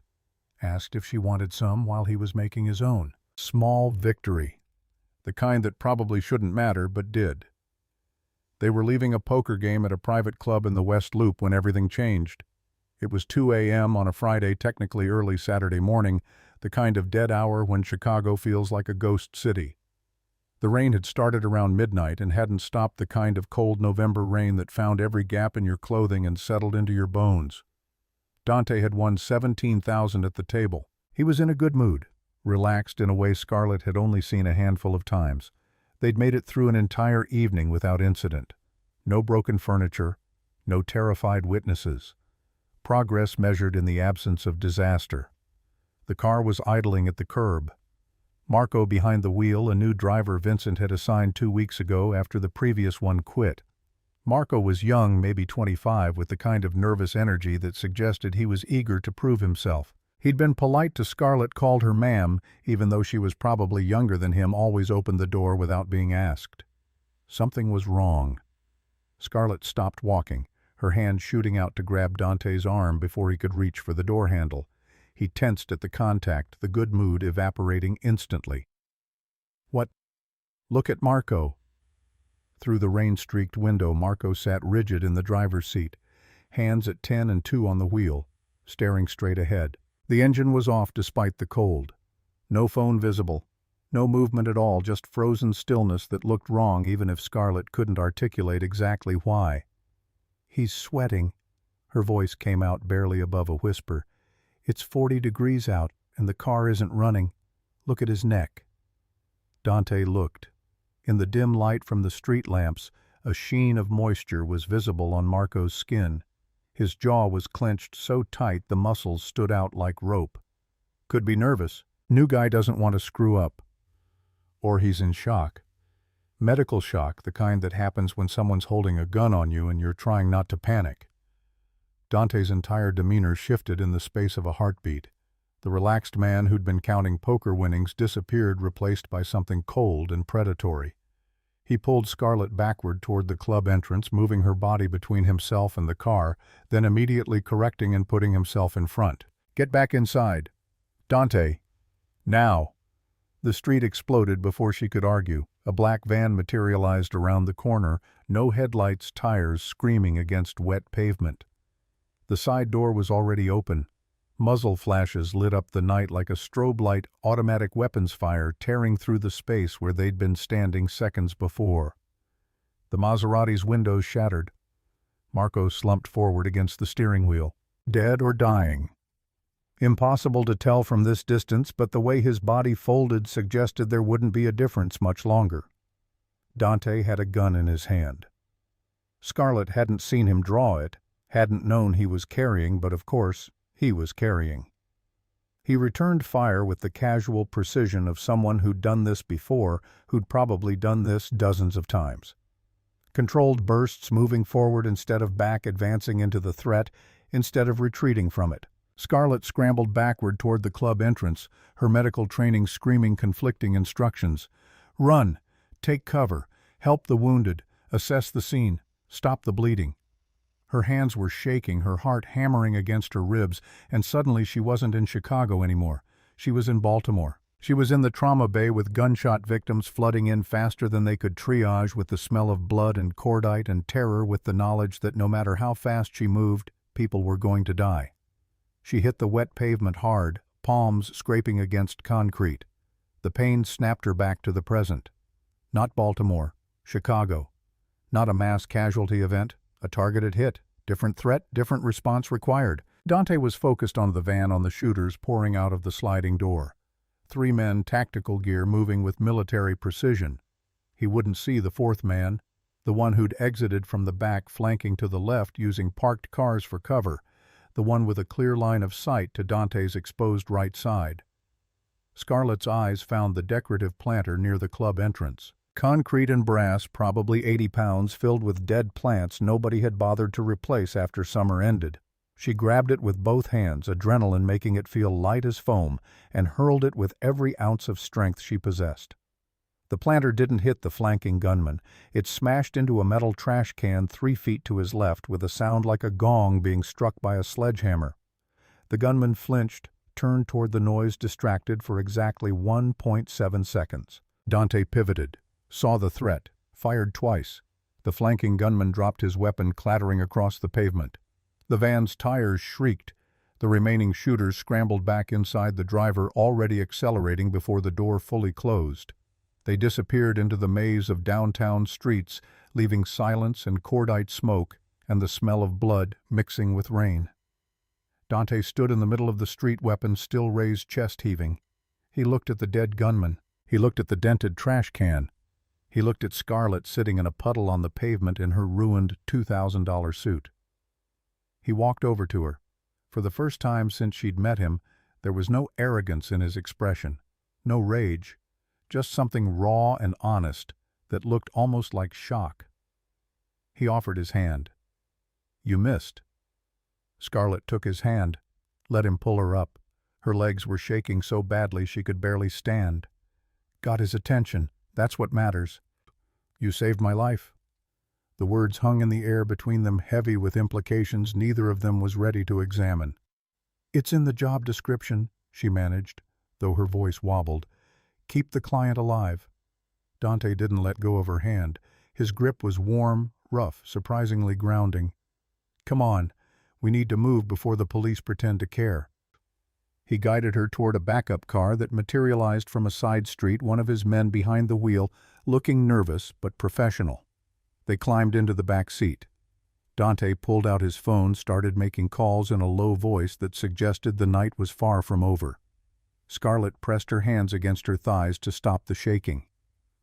Asked if she wanted some while he was making his own. Small victory. The kind that probably shouldn't matter, but did. They were leaving a poker game at a private club in the West Loop when everything changed. It was 2 a.m. on a Friday, technically early Saturday morning, the kind of dead hour when Chicago feels like a ghost city. The rain had started around midnight and hadn't stopped, the kind of cold November rain that found every gap in your clothing and settled into your bones. Dante had won $17,000 at the table. He was in a good mood, relaxed in a way Scarlett had only seen a handful of times. They'd made it through an entire evening without incident. No broken furniture, no terrified witnesses. Progress measured in the absence of disaster. The car was idling at the curb. Marco behind the wheel, a new driver Vincent had assigned 2 weeks ago after the previous one quit. Marco was young, maybe 25, with the kind of nervous energy that suggested he was eager to prove himself. He'd been polite to Scarlett, called her ma'am, even though she was probably younger than him, always opened the door without being asked. Something was wrong. Scarlett stopped walking, her hand shooting out to grab Dante's arm before he could reach for the door handle. He tensed at the contact, the good mood evaporating instantly. "What?" "Look at Marco." Through the rain-streaked window, Marco sat rigid in the driver's seat, hands at 10 and 2 on the wheel, staring straight ahead. The engine was off despite the cold. No phone visible. No movement at all, just frozen stillness that looked wrong even if Scarlett couldn't articulate exactly why. "He's sweating." Her voice came out barely above a whisper. "It's 40 degrees out, and the car isn't running. Look at his neck." Dante looked. In the dim light from the street lamps, a sheen of moisture was visible on Marco's skin. His jaw was clenched so tight the muscles stood out like rope. Could be nervous. New guy doesn't want to screw up. Or he's in shock. Medical shock, the kind that happens when someone's holding a gun on you and you're trying not to panic. Dante's entire demeanor shifted in the space of a heartbeat. The relaxed man who'd been counting poker winnings disappeared, replaced by something cold and predatory. He pulled Scarlett backward toward the club entrance, moving her body between himself and the car, then immediately correcting and putting himself in front. "Get back inside. Dante. Now." The street exploded before she could argue. A black van materialized around the corner, no headlights, tires screaming against wet pavement. The side door was already open. Muzzle flashes lit up the night like a strobe light, automatic weapons fire tearing through the space where they'd been standing seconds before. The Maserati's windows shattered. Marco slumped forward against the steering wheel. Dead or dying? Impossible to tell from this distance, but the way his body folded suggested there wouldn't be a difference much longer. Dante had a gun in his hand. Scarlett hadn't seen him draw it, hadn't known he was carrying, but of course, he was carrying. He returned fire with the casual precision of someone who'd done this before, who'd probably done this dozens of times. Controlled bursts, moving forward instead of back, advancing into the threat instead of retreating from it. Scarlett scrambled backward toward the club entrance, her medical training screaming conflicting instructions. Run, take cover, help the wounded, assess the scene, stop the bleeding. Her hands were shaking, her heart hammering against her ribs, and suddenly she wasn't in Chicago anymore. She was in Baltimore. She was in the trauma bay with gunshot victims flooding in faster than they could triage, with the smell of blood and cordite, and terror with the knowledge that no matter how fast she moved, people were going to die. She hit the wet pavement hard, palms scraping against concrete. The pain snapped her back to the present. Not Baltimore, Chicago. Not a mass casualty event, a targeted hit. Different threat, different response required. Dante was focused on the van, on the shooters pouring out of the sliding door. 3 men, tactical gear, moving with military precision. He wouldn't see the 4th man, the one who'd exited from the back, flanking to the left using parked cars for cover, the one with a clear line of sight to Dante's exposed right side. Scarlett's eyes found the decorative planter near the club entrance. Concrete and brass, probably 80 pounds, filled with dead plants nobody had bothered to replace after summer ended. She grabbed it with both hands, adrenaline making it feel light as foam, and hurled it with every ounce of strength she possessed. The planter didn't hit the flanking gunman. It smashed into a metal trash can 3 feet to his left with a sound like a gong being struck by a sledgehammer. The gunman flinched, turned toward the noise, distracted for exactly 1.7 seconds. Dante pivoted, saw the threat, fired twice. The flanking gunman dropped his weapon, clattering across the pavement. The van's tires shrieked. The remaining shooters scrambled back inside, the driver already accelerating before the door fully closed. They disappeared into the maze of downtown streets, leaving silence and cordite smoke and the smell of blood mixing with rain. Dante stood in the middle of the street, weapon still raised, chest heaving. He looked at the dead gunman. He looked at the dented trash can. He looked at Scarlett sitting in a puddle on the pavement in her ruined $2,000 suit. He walked over to her. For the first time since she'd met him, there was no arrogance in his expression, no rage, just something raw and honest that looked almost like shock. He offered his hand. "You missed." Scarlett took his hand, let him pull her up. Her legs were shaking so badly she could barely stand. "Got his attention. That's what matters. You saved my life." The words hung in the air between them, heavy with implications neither of them was ready to examine. "It's in the job description," she managed, though her voice wobbled. "Keep the client alive." Dante didn't let go of her hand. His grip was warm, rough, surprisingly grounding. "Come on. We need to move before the police pretend to care." He guided her toward a backup car that materialized from a side street, one of his men behind the wheel, looking nervous but professional. They climbed into the back seat. Dante pulled out his phone, started making calls in a low voice that suggested the night was far from over. Scarlett pressed her hands against her thighs to stop the shaking.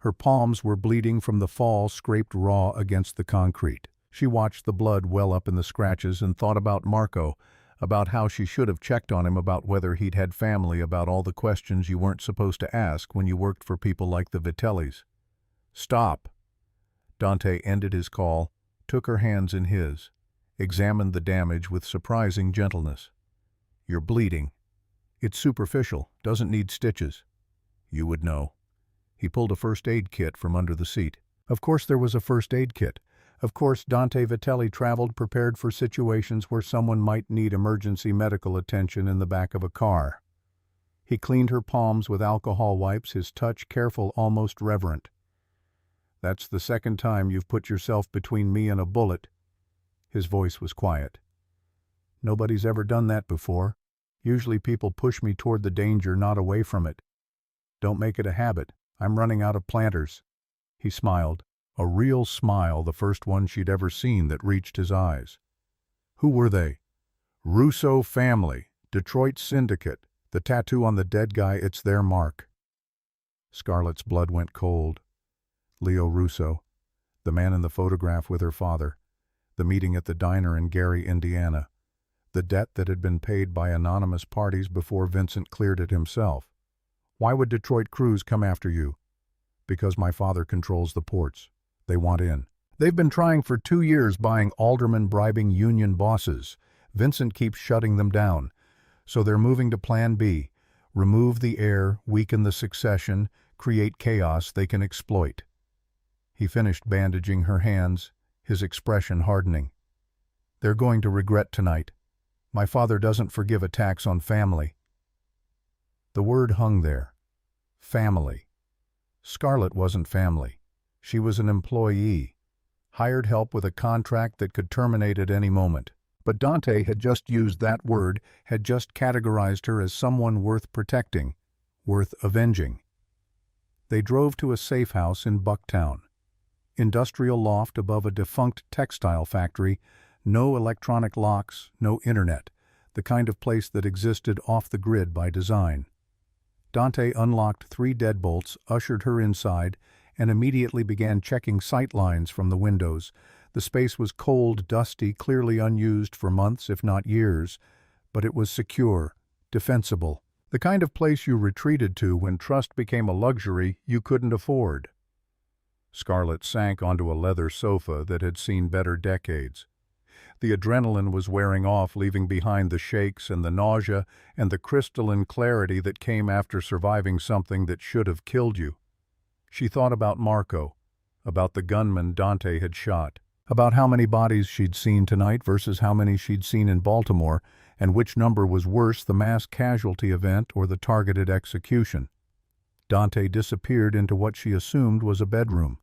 Her palms were bleeding from the fall, scraped raw against the concrete. She watched the blood well up in the scratches and thought about Marco, about how she should have checked on him, about whether he'd had family, about all the questions you weren't supposed to ask when you worked for people like the Vitellis. "Stop." Dante ended his call, took her hands in his, examined the damage with surprising gentleness. "You're bleeding. It's superficial, doesn't need stitches." "You would know." He pulled a first aid kit from under the seat. Of course there was a first aid kit. Of course Dante Vitelli traveled prepared for situations where someone might need emergency medical attention in the back of a car. He cleaned her palms with alcohol wipes, his touch careful, almost reverent. "That's the second time you've put yourself between me and a bullet." His voice was quiet. "Nobody's ever done that before. Usually people push me toward the danger, not away from it. Don't make it a habit. I'm running out of planters." He smiled, a real smile, the first one she'd ever seen that reached his eyes. "Who were they?" "Russo family, Detroit syndicate. The tattoo on the dead guy, it's their mark." Scarlett's blood went cold. Leo Russo, the man in the photograph with her father, the meeting at the diner in Gary, Indiana, the debt that had been paid by anonymous parties before Vincent cleared it himself. "Why would Detroit crews come after you?" "Because my father controls the ports. They want in. They've been trying for 2 years, buying aldermen, bribing union bosses. Vincent keeps shutting them down. So they're moving to Plan B. Remove the heir, weaken the succession, create chaos they can exploit." He finished bandaging her hands, his expression hardening. "They're going to regret tonight. My father doesn't forgive attacks on family." The word hung there. Family. Scarlett wasn't family. She was an employee. Hired help with a contract that could terminate at any moment. But Dante had just used that word, had just categorized her as someone worth protecting, worth avenging. They drove to a safe house in Bucktown. Industrial loft above a defunct textile factory, no electronic locks, no internet, the kind of place that existed off the grid by design. Dante unlocked 3 deadbolts, ushered her inside, and immediately began checking sight lines from the windows. The space was cold, dusty, clearly unused for months, if not years, but it was secure, defensible, the kind of place you retreated to when trust became a luxury you couldn't afford. Scarlett sank onto a leather sofa that had seen better decades. The adrenaline was wearing off, leaving behind the shakes and the nausea and the crystalline clarity that came after surviving something that should have killed you. She thought about Marco, about the gunman Dante had shot, about how many bodies she'd seen tonight versus how many she'd seen in Baltimore, and which number was worse, the mass casualty event or the targeted execution. Dante disappeared into what she assumed was a bedroom.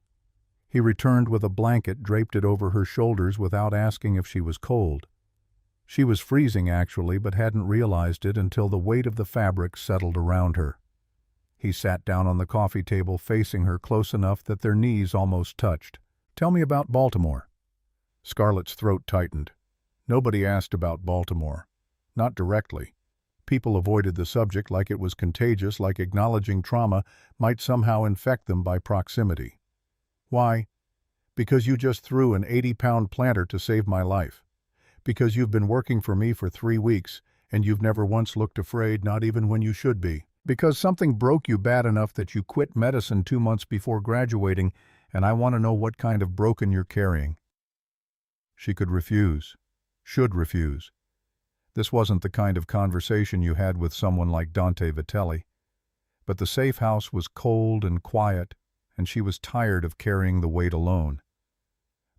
He returned with a blanket, draped it over her shoulders without asking if she was cold. She was freezing, actually, but hadn't realized it until the weight of the fabric settled around her. He sat down on the coffee table, facing her close enough that their knees almost touched. "Tell me about Baltimore." Scarlett's throat tightened. Nobody asked about Baltimore. Not directly. People avoided the subject like it was contagious, like acknowledging trauma might somehow infect them by proximity. "Why?" "Because you just threw an 80-pound planter to save my life. Because you've been working for me for 3 weeks, and you've never once looked afraid, not even when you should be. Because something broke you bad enough that you quit medicine 2 months before graduating, and I want to know what kind of broken you're carrying." She could refuse. Should refuse. This wasn't the kind of conversation you had with someone like Dante Vitelli. But the safe house was cold and quiet, and she was tired of carrying the weight alone.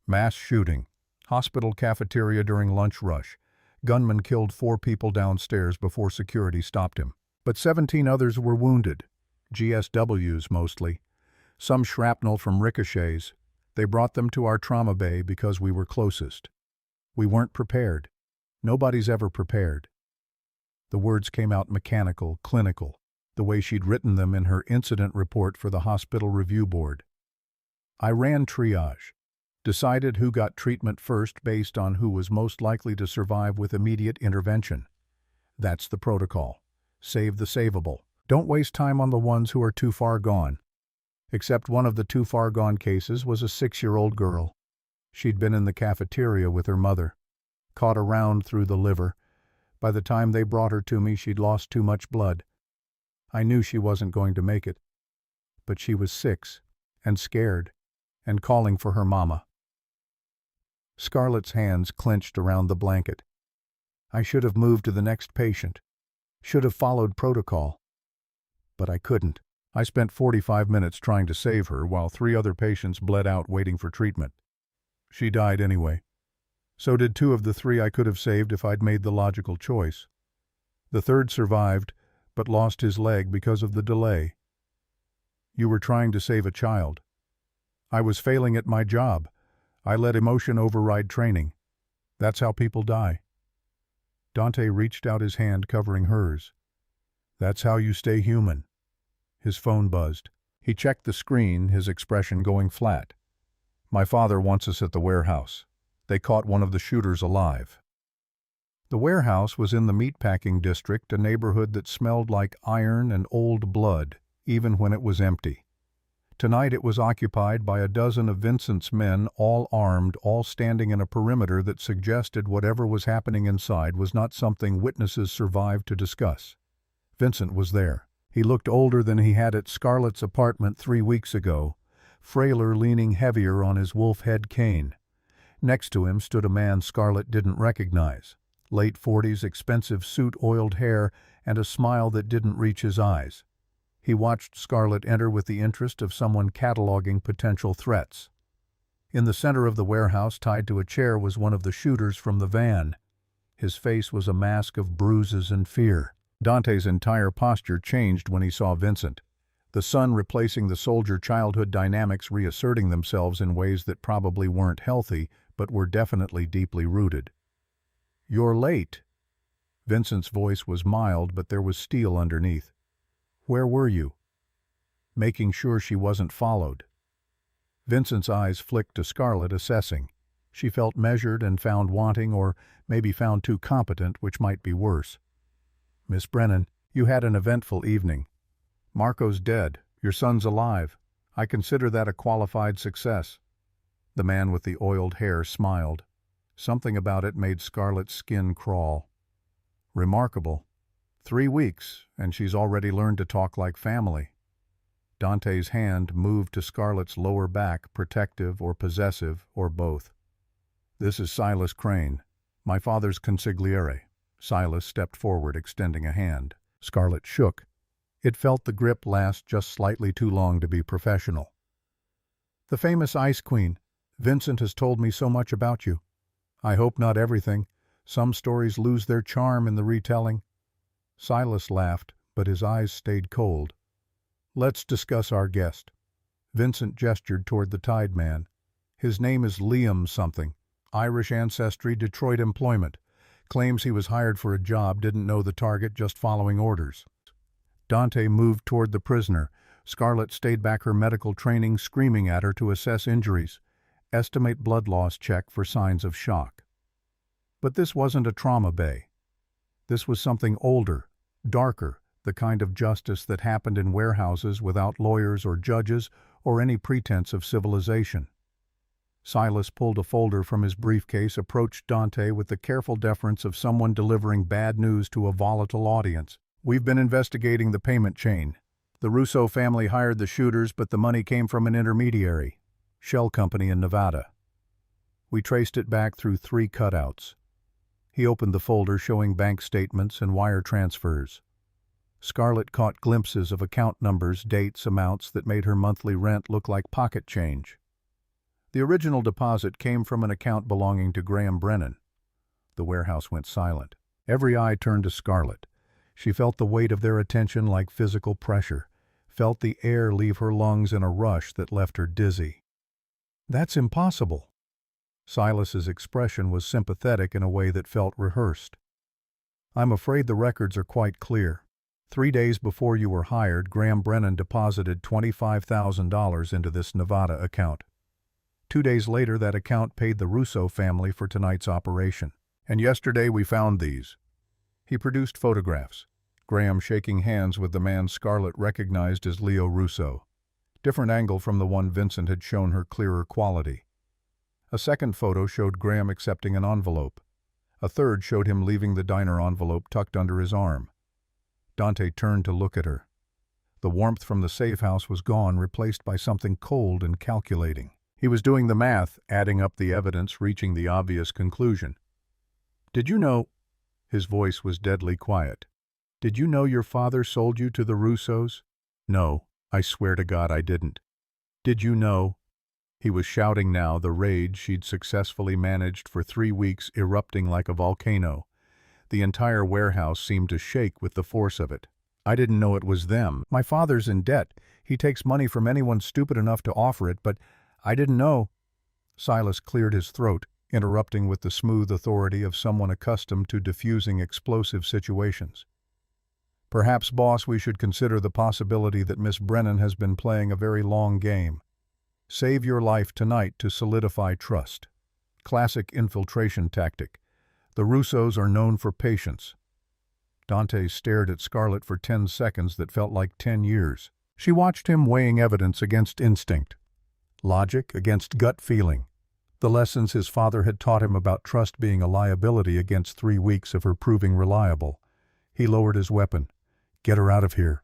Mass shooting. Hospital cafeteria during lunch rush. Gunman killed 4 people downstairs before security stopped him. But 17 others were wounded. GSWs mostly. Some shrapnel from ricochets. They brought them to our trauma bay because we were closest. We weren't prepared. Nobody's ever prepared. The words came out mechanical, clinical, the way she'd written them in her incident report for the hospital review board. I ran triage. Decided who got treatment first based on who was most likely to survive with immediate intervention. That's the protocol. Save the savable. Don't waste time on the ones who are too far gone. Except one of the too far gone cases was a 6-year-old girl. She'd been in the cafeteria with her mother. Caught a round through the liver. By the time they brought her to me, she'd lost too much blood. I knew she wasn't going to make it. But she was 6, and scared, and calling for her mama. Scarlett's hands clenched around the blanket. I should have moved to the next patient. Should have followed protocol. But I couldn't. I spent 45 minutes trying to save her while 3 other patients bled out waiting for treatment. She died anyway. So did 2 of the 3 I could have saved if I'd made the logical choice. The third survived, but lost his leg because of the delay. You were trying to save a child. I was failing at my job. I let emotion override training. That's how people die. Dante reached out his hand covering hers. That's how you stay human. His phone buzzed. He checked the screen, his expression going flat. My father wants us at the warehouse. They caught one of the shooters alive. The warehouse was in the meatpacking district, a neighborhood that smelled like iron and old blood, even when it was empty. Tonight it was occupied by a dozen of Vincent's men, all armed, all standing in a perimeter that suggested whatever was happening inside was not something witnesses survived to discuss. Vincent was there. He looked older than he had at Scarlett's apartment 3 weeks ago, frailer, leaning heavier on his wolf-head cane. Next to him stood a man Scarlett didn't recognize. Late 40s, expensive suit, oiled hair, and a smile that didn't reach his eyes. He watched Scarlett enter with the interest of someone cataloging potential threats. In the center of the warehouse, tied to a chair, was one of the shooters from the van. His face was a mask of bruises and fear. Dante's entire posture changed when he saw Vincent. The son replacing the soldier childhood dynamics reasserting themselves in ways that probably weren't healthy, but were definitely deeply rooted. "You're late." Vincent's voice was mild, but there was steel underneath. "Where were you?" "Making sure she wasn't followed." Vincent's eyes flicked to Scarlett, assessing. She felt measured and found wanting, or maybe found too competent, which might be worse. "Miss Brennan, you had an eventful evening. Marco's dead. Your son's alive. I consider that a qualified success." The man with the oiled hair smiled. Something about it made Scarlett's skin crawl. "Remarkable. 3 weeks, and she's already learned to talk like family." Dante's hand moved to Scarlett's lower back, protective or possessive, or both. "This is Silas Crane, my father's consigliere." Silas stepped forward, extending a hand. Scarlett shook. It felt the grip last just slightly too long to be professional. "The famous Ice Queen. Vincent has told me so much about you. I hope not everything. Some stories lose their charm in the retelling." Silas laughed, but his eyes stayed cold. "Let's discuss our guest." Vincent gestured toward the tied man. "His name is Liam something. Irish ancestry, Detroit employment. Claims he was hired for a job, didn't know the target, just following orders." Dante moved toward the prisoner. Scarlett stayed back, her medical training screaming at her to assess injuries. Estimate blood loss, check for signs of shock. But this wasn't a trauma bay. This was something older, darker, the kind of justice that happened in warehouses without lawyers or judges or any pretense of civilization. Silas pulled a folder from his briefcase, approached Dante with the careful deference of someone delivering bad news to a volatile audience. "We've been investigating the payment chain. The Russo family hired the shooters, but the money came from an intermediary, shell company in Nevada. We traced it back through 3 cutouts." He opened the folder, showing bank statements and wire transfers. Scarlett caught glimpses of account numbers, dates, amounts that made her monthly rent look like pocket change. The original deposit came from an account belonging to Graham Brennan. The warehouse went silent. Every eye turned to Scarlett. She felt the weight of their attention like physical pressure, felt the air leave her lungs in a rush that left her dizzy. "That's impossible." Silas's expression was sympathetic in a way that felt rehearsed. "I'm afraid the records are quite clear. 3 days before you were hired, Graham Brennan deposited $25,000 into this Nevada account. 2 days later, that account paid the Russo family for tonight's operation. And yesterday we found these." He produced photographs. Graham shaking hands with the man Scarlett recognized as Leo Russo. Different angle from the one Vincent had shown her, clearer quality. A second photo showed Graham accepting an envelope. A third showed him leaving the diner, envelope tucked under his arm. Dante turned to look at her. The warmth from the safe house was gone, replaced by something cold and calculating. He was doing the math, adding up the evidence, reaching the obvious conclusion. "Did you know—" His voice was deadly quiet. "Did you know your father sold you to the Russos?" "No." I swear to God I didn't. Did you know? He was shouting now, the rage she'd successfully managed for 3 weeks erupting like a volcano. The entire warehouse seemed to shake with the force of it. I didn't know it was them. My father's in debt. He takes money from anyone stupid enough to offer it, but I didn't know. Silas cleared his throat, interrupting with the smooth authority of someone accustomed to diffusing explosive situations. Perhaps, boss, we should consider the possibility that Miss Brennan has been playing a very long game. Save your life tonight to solidify trust. Classic infiltration tactic. The Russos are known for patience. Dante stared at Scarlett for 10 seconds that felt like 10 years. She watched him weighing evidence against instinct, logic against gut feeling, the lessons his father had taught him about trust being a liability against 3 weeks of her proving reliable. He lowered his weapon. Get her out of here.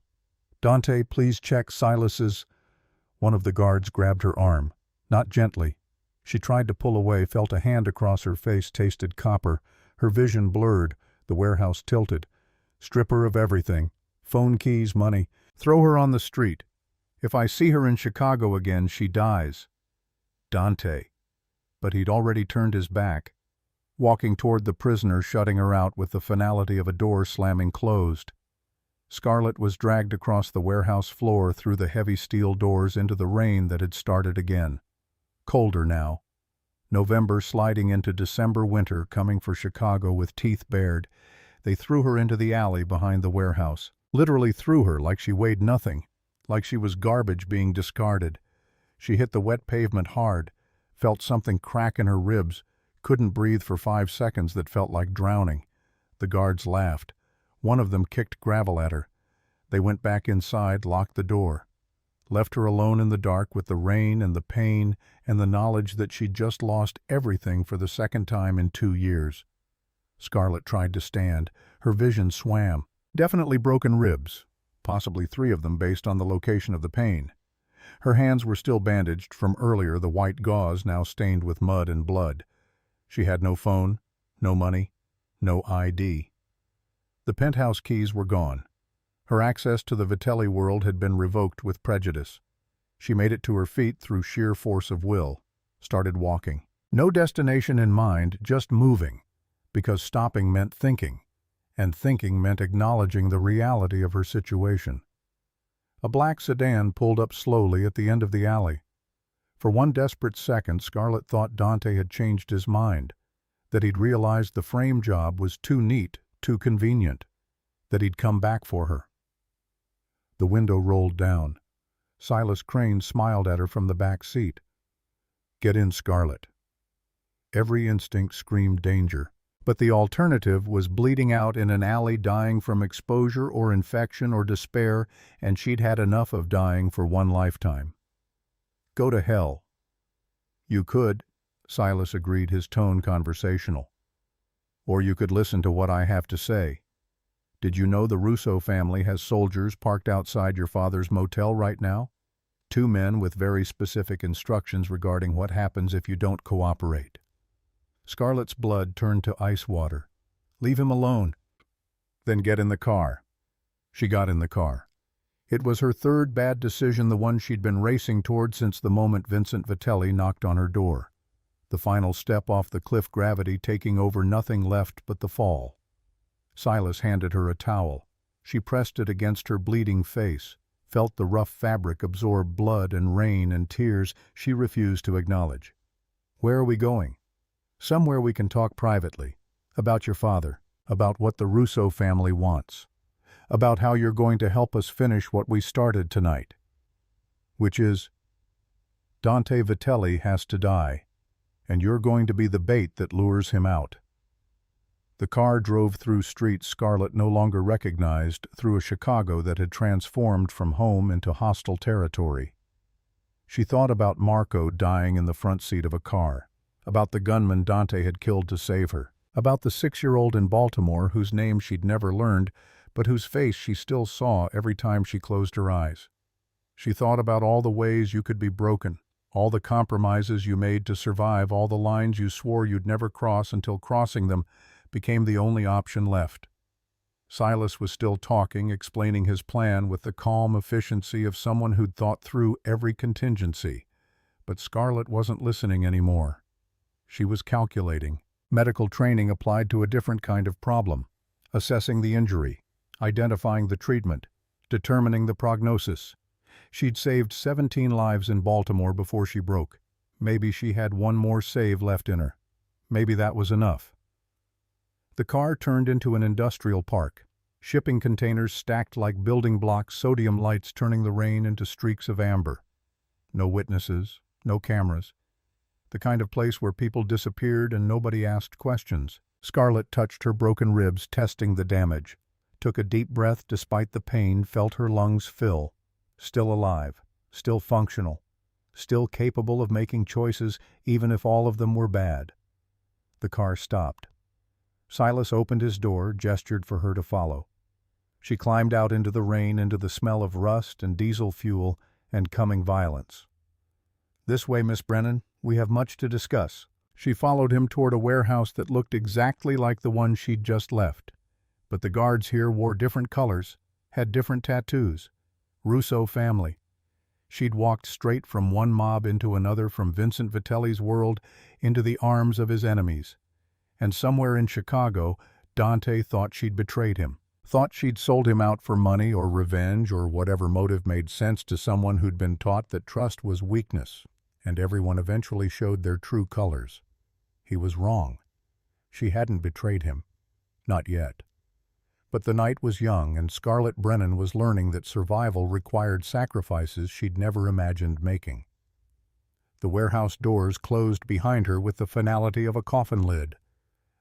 Dante, please check Silas's... One of the guards grabbed her arm, not gently. She tried to pull away, felt a hand across her face, tasted copper. Her vision blurred, the warehouse tilted. Strip her of everything. Phone keys, money. Throw her on the street. If I see her in Chicago again, she dies. Dante. But he'd already turned his back, walking toward the prisoner, shutting her out with the finality of a door slamming closed. Scarlett was dragged across the warehouse floor through the heavy steel doors into the rain that had started again. Colder now. November sliding into December winter, coming for Chicago with teeth bared. They threw her into the alley behind the warehouse. Literally threw her like she weighed nothing, like she was garbage being discarded. She hit the wet pavement hard, felt something crack in her ribs, couldn't breathe for 5 seconds that felt like drowning. The guards laughed. One of them kicked gravel at her. They went back inside, locked the door. Left her alone in the dark with the rain and the pain and the knowledge that she'd just lost everything for the second time in 2 years. Scarlett tried to stand. Her vision swam. Definitely broken ribs, possibly 3 of them based on the location of the pain. Her hands were still bandaged from earlier, the white gauze now stained with mud and blood. She had no phone, no money, no ID. The penthouse keys were gone. Her access to the Vitelli world had been revoked with prejudice. She made it to her feet through sheer force of will, started walking. No destination in mind, just moving, because stopping meant thinking, and thinking meant acknowledging the reality of her situation. A black sedan pulled up slowly at the end of the alley. For one desperate second, Scarlett thought Dante had changed his mind, that he'd realized the frame job was too neat, too convenient, that he'd come back for her. The window rolled down. Silas Crane smiled at her from the back seat. Get in, Scarlett. Every instinct screamed danger, but the alternative was bleeding out in an alley, dying from exposure or infection or despair, and she'd had enough of dying for one lifetime. Go to hell. You could, Silas agreed, his tone conversational. Or you could listen to what I have to say. Did you know the Russo family has soldiers parked outside your father's motel right now? 2 men with very specific instructions regarding what happens if you don't cooperate. Scarlett's blood turned to ice water. Leave him alone. Then get in the car. She got in the car. It was her 3rd bad decision, the one she'd been racing toward since the moment Vincent Vitelli knocked on her door. The final step off the cliff, gravity taking over, nothing left but the fall. Silas handed her a towel. She pressed it against her bleeding face, felt the rough fabric absorb blood and rain and tears she refused to acknowledge. Where are we going? Somewhere we can talk privately. About your father, about what the Russo family wants, about how you're going to help us finish what we started tonight. Which is, Dante Vitelli has to die, and you're going to be the bait that lures him out. The car drove through streets Scarlett no longer recognized, through a Chicago that had transformed from home into hostile territory. She thought about Marco dying in the front seat of a car, about the gunman Dante had killed to save her, about the 6-year-old in Baltimore whose name she'd never learned, but whose face she still saw every time she closed her eyes. She thought about all the ways you could be broken, all the compromises you made to survive, all the lines you swore you'd never cross until crossing them became the only option left. Silas was still talking, explaining his plan with the calm efficiency of someone who'd thought through every contingency. But Scarlett wasn't listening anymore. She was calculating. Medical training applied to a different kind of problem: assessing the injury, identifying the treatment, determining the prognosis. She'd saved 17 lives in Baltimore before she broke. Maybe she had one more save left in her. Maybe that was enough. The car turned into an industrial park. Shipping containers stacked like building blocks, sodium lights turning the rain into streaks of amber. No witnesses, no cameras. The kind of place where people disappeared and nobody asked questions. Scarlett touched her broken ribs, testing the damage. Took a deep breath despite the pain, felt her lungs fill. Still alive, still functional, still capable of making choices even if all of them were bad. The car stopped. Silas opened his door, gestured for her to follow. She climbed out into the rain, into the smell of rust and diesel fuel and coming violence. "This way, Miss Brennan. We have much to discuss." She followed him toward a warehouse that looked exactly like the one she'd just left. But the guards here wore different colors, had different tattoos. Russo family. She'd walked straight from one mob into another, from Vincent Vitelli's world into the arms of his enemies. And somewhere in Chicago, Dante thought she'd betrayed him. Thought she'd sold him out for money or revenge or whatever motive made sense to someone who'd been taught that trust was weakness. And everyone eventually showed their true colors. He was wrong. She hadn't betrayed him. Not yet. But the night was young, and Scarlett Brennan was learning that survival required sacrifices she'd never imagined making. The warehouse doors closed behind her with the finality of a coffin lid.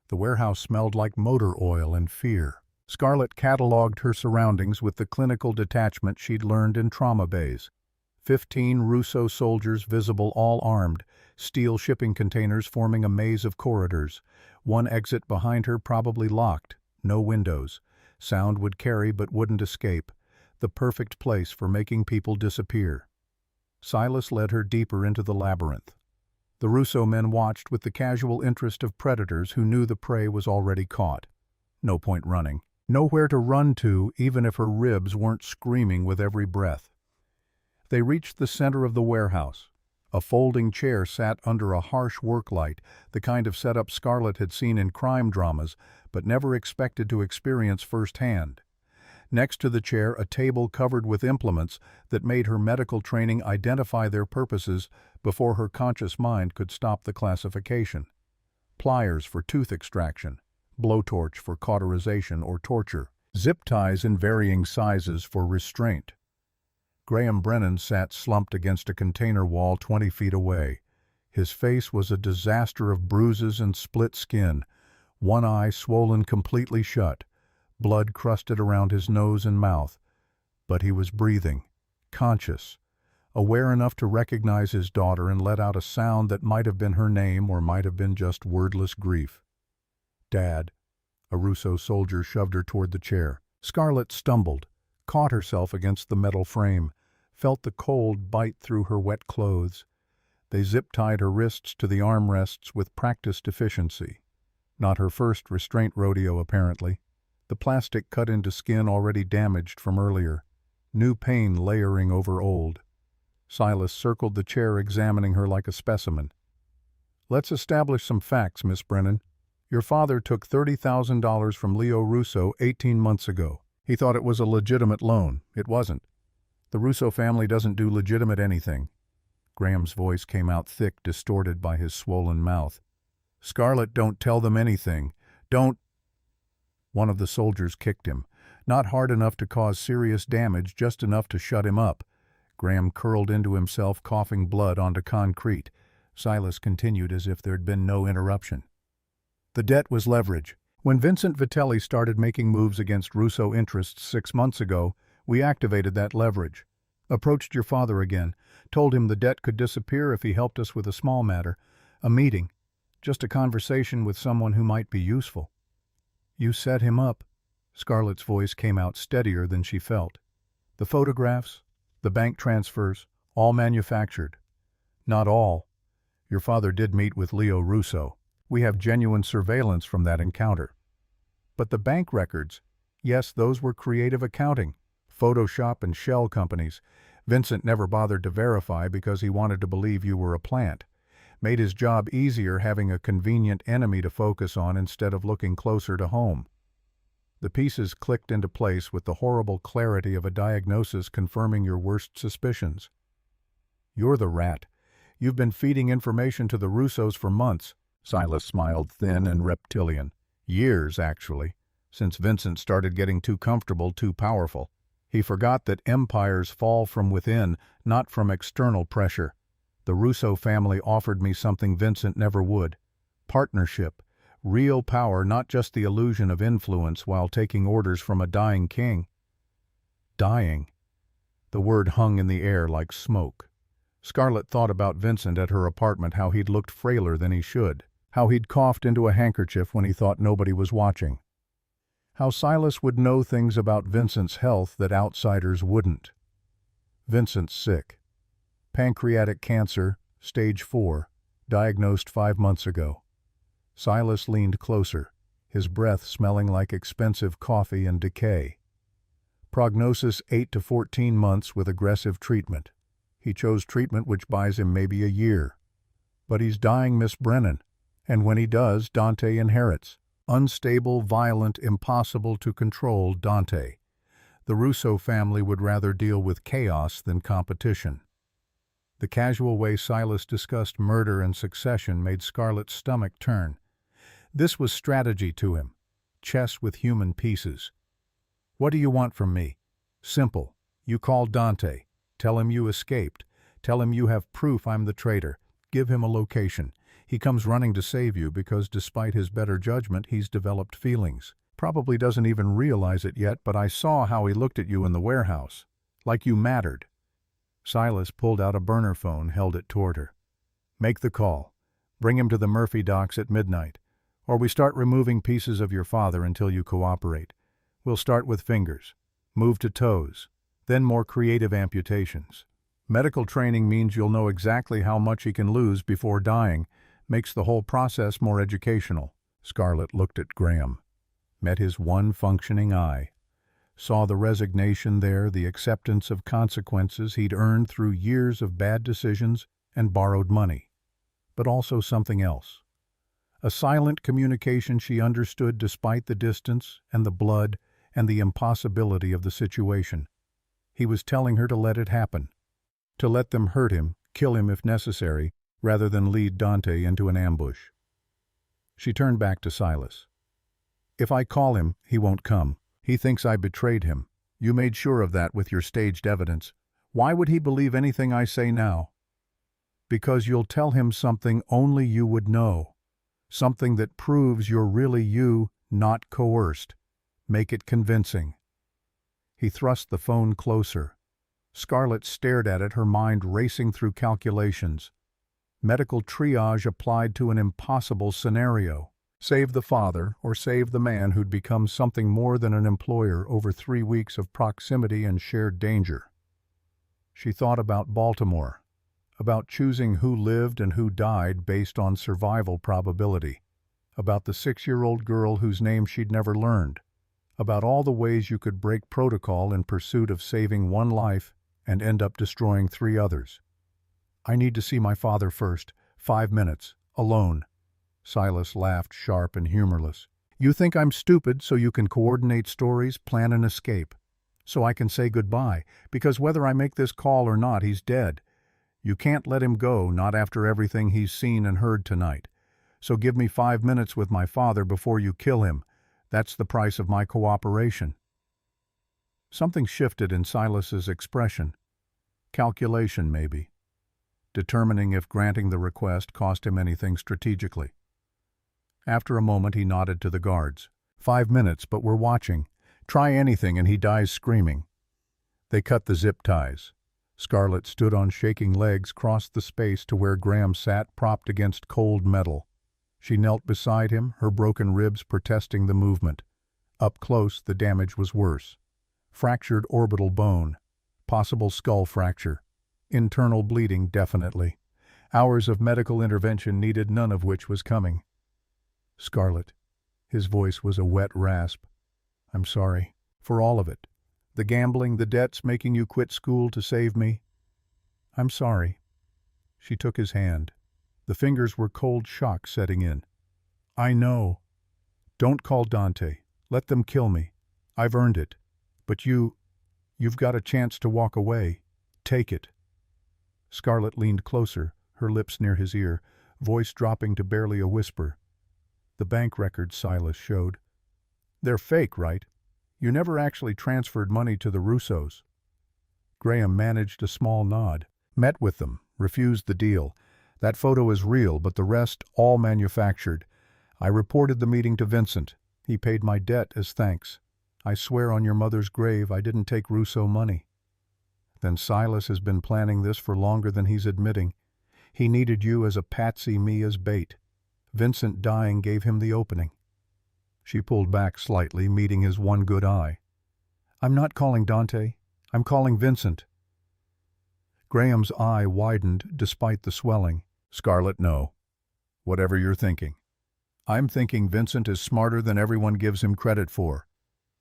The warehouse smelled like motor oil and fear. Scarlett cataloged her surroundings with the clinical detachment she'd learned in trauma bays. 15 Russo soldiers visible, all armed, steel shipping containers forming a maze of corridors. One exit behind her, probably locked, no windows. Sound would carry but wouldn't escape. The perfect place for making people disappear. Silas led her deeper into the labyrinth. The Russo men watched with the casual interest of predators who knew the prey was already caught. No point running. Nowhere to run to, even if her ribs weren't screaming with every breath. They reached the center of the warehouse. A folding chair sat under a harsh work light, the kind of setup Scarlett had seen in crime dramas, but never expected to experience firsthand. Next to the chair, a table covered with implements that made her medical training identify their purposes before her conscious mind could stop the classification. Pliers for tooth extraction, blowtorch for cauterization or torture, zip ties in varying sizes for restraint. Graham Brennan sat slumped against a container wall 20 feet away. His face was a disaster of bruises and split skin, one eye swollen completely shut, blood crusted around his nose and mouth. But he was breathing, conscious, aware enough to recognize his daughter and let out a sound that might have been her name or might have been just wordless grief. "Dad." A Russo soldier shoved her toward the chair. Scarlett stumbled, caught herself against the metal frame, felt the cold bite through her wet clothes. They zip-tied her wrists to the armrests with practiced efficiency. Not her first restraint rodeo, apparently. The plastic cut into skin already damaged from earlier. New pain layering over old. Silas circled the chair, examining her like a specimen. "Let's establish some facts, Miss Brennan. Your father took $30,000 from Leo Russo 18 months ago. He thought it was a legitimate loan. It wasn't. The Russo family doesn't do legitimate anything." Graham's voice came out thick, distorted by his swollen mouth. "Scarlett, don't tell them anything. Don't—" One of the soldiers kicked him. Not hard enough to cause serious damage, just enough to shut him up. Graham curled into himself, coughing blood onto concrete. Silas continued as if there'd been no interruption. "The debt was leverage. When Vincent Vitelli started making moves against Russo interests 6 months ago, we activated that leverage. Approached your father again, told him the debt could disappear if he helped us with a small matter. A meeting. Just a conversation with someone who might be useful." "You set him up." Scarlett's voice came out steadier than she felt. "The photographs, the bank transfers, all manufactured." "Not all. Your father did meet with Leo Russo. We have genuine surveillance from that encounter. But the bank records, Yes, those were creative accounting, Photoshop and shell companies. Vincent never bothered to verify because he wanted to believe you were a plant. Made his job easier having a convenient enemy to focus on instead of looking closer to home. The pieces clicked into place with the horrible clarity of a diagnosis confirming your worst suspicions. You're the rat. You've been feeding information to the Russos for months. Silas smiled, thin and reptilian. Years, actually, since Vincent started getting too comfortable, too powerful. He forgot that empires fall from within, not from external pressure. The Russo family offered me something Vincent never would. Partnership. Real power, not just the illusion of influence while taking orders from a dying king. Dying. The word hung in the air like smoke. Scarlett thought about Vincent at her apartment, how he'd looked frailer than he should, how he'd coughed into a handkerchief when he thought nobody was watching, how Silas would know things about Vincent's health that outsiders wouldn't. Vincent's sick. Pancreatic cancer, stage 4, diagnosed 5 months ago. Silas leaned closer, his breath smelling like expensive coffee and decay. Prognosis 8 to 14 months with aggressive treatment. He chose treatment which buys him maybe a year. But he's dying, Miss Brennan, and when he does, Dante inherits. Unstable, violent, impossible to control Dante. The Russo family would rather deal with chaos than competition. The casual way Silas discussed murder and succession made Scarlett's stomach turn. This was strategy to him. Chess with human pieces. What do you want from me? Simple. You call Dante. Tell him you escaped. Tell him you have proof I'm the traitor. Give him a location. He comes running to save you because despite his better judgment, he's developed feelings. Probably doesn't even realize it yet, but I saw how he looked at you in the warehouse. Like you mattered. Silas pulled out a burner phone, held it toward her. Make the call. Bring him to the Murphy docks at midnight. Or we start removing pieces of your father until you cooperate. We'll start with fingers. Move to toes. Then more creative amputations. Medical training means you'll know exactly how much he can lose before dying. Makes the whole process more educational. Scarlett looked at Graham. Met his one functioning eye. Saw the resignation there, the acceptance of consequences he'd earned through years of bad decisions and borrowed money. But also something else. A silent communication she understood despite the distance and the blood and the impossibility of the situation. He was telling her to let it happen. To let them hurt him, kill him if necessary, rather than lead Dante into an ambush. She turned back to Silas. If I call him, he won't come. He thinks I betrayed him. You made sure of that with your staged evidence. Why would he believe anything I say now? Because you'll tell him something only you would know. Something that proves you're really you, not coerced. Make it convincing. He thrust the phone closer. Scarlett stared at it, her mind racing through calculations. Medical triage applied to an impossible scenario. Save the father, or save the man who'd become something more than an employer over 3 weeks of proximity and shared danger. She thought about Baltimore, about choosing who lived and who died based on survival probability, about the 6-year-old girl whose name she'd never learned, about all the ways you could break protocol in pursuit of saving one life and end up destroying 3 others. I need to see my father first. 5 minutes. Alone. Silas laughed, sharp and humorless. You think I'm stupid so you can coordinate stories, plan an escape. So I can say goodbye, because whether I make this call or not, he's dead. You can't let him go, not after everything he's seen and heard tonight. So give me 5 minutes with my father before you kill him. That's the price of my cooperation. Something shifted in Silas's expression. Calculation, maybe. Determining if granting the request cost him anything strategically. After a moment, he nodded to the guards. 5 minutes, but we're watching. Try anything and he dies screaming. They cut the zip ties. Scarlett stood on shaking legs, crossed the space to where Graham sat propped against cold metal. She knelt beside him, her broken ribs protesting the movement. Up close, the damage was worse. Fractured orbital bone. Possible skull fracture. Internal bleeding, definitely. Hours of medical intervention needed, none of which was coming. Scarlett. His voice was a wet rasp. I'm sorry. For all of it. The gambling, the debts, making you quit school to save me. I'm sorry. She took his hand. The fingers were cold shock setting in. I know. Don't call Dante. Let them kill me. I've earned it. But you've got a chance to walk away. Take it. Scarlett leaned closer, her lips near his ear, voice dropping to barely a whisper. The bank records Silas showed. They're fake, right? You never actually transferred money to the Russos. Graham managed a small nod. Met with them. Refused the deal. That photo is real, but the rest all manufactured. I reported the meeting to Vincent. He paid my debt as thanks. I swear on your mother's grave I didn't take Russo money. Then Silas has been planning this for longer than he's admitting. He needed you as a patsy, me as bait. Vincent dying gave him the opening. She pulled back slightly, meeting his one good eye. I'm not calling Dante. I'm calling Vincent. Graham's eye widened despite the swelling. Scarlett, no. Whatever you're thinking. I'm thinking Vincent is smarter than everyone gives him credit for.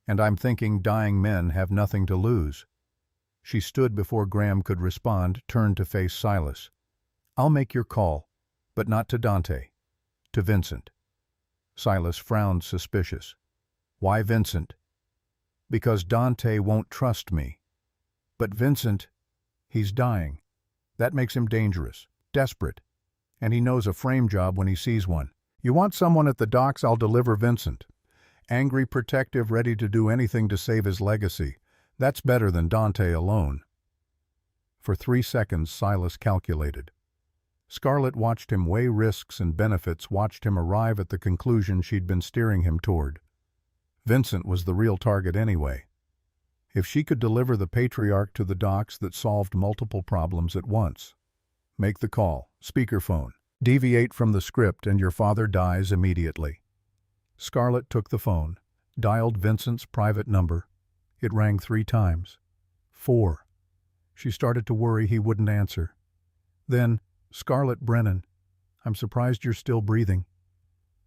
And I'm thinking dying men have nothing to lose. She stood before Graham could respond, turned to face Silas. I'll make your call, but not to Dante. To Vincent. Silas frowned suspicious. Why Vincent? Because Dante won't trust me. But Vincent, he's dying. That makes him dangerous, desperate. And he knows a frame job when he sees one. You want someone at the docks, I'll deliver Vincent. Angry, protective, ready to do anything to save his legacy. That's better than Dante alone. For 3 seconds, Silas calculated. Scarlett watched him weigh risks and benefits, watched him arrive at the conclusion she'd been steering him toward. Vincent was the real target anyway. If she could deliver the patriarch to the docks, that solved multiple problems at once. Make the call, speakerphone. Deviate from the script and your father dies immediately. Scarlett took the phone, dialed Vincent's private number. It rang 3 times. 4. She started to worry he wouldn't answer. Then, Scarlett Brennan, I'm surprised you're still breathing.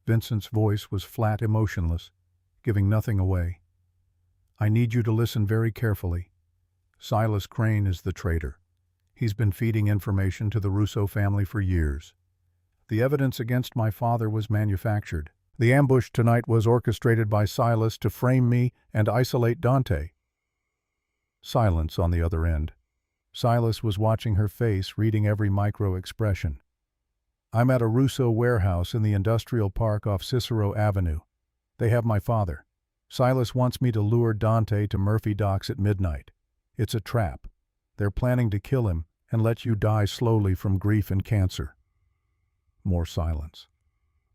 Vincent's voice was flat, emotionless, giving nothing away. I need you to listen very carefully. Silas Crane is the traitor. He's been feeding information to the Russo family for years. The evidence against my father was manufactured. The ambush tonight was orchestrated by Silas to frame me and isolate Dante. Silence on the other end. Silas was watching her face, reading every micro-expression. I'm at a Russo warehouse in the industrial park off Cicero Avenue. They have my father. Silas wants me to lure Dante to Murphy Docks at midnight. It's a trap. They're planning to kill him and let you die slowly from grief and cancer. More silence.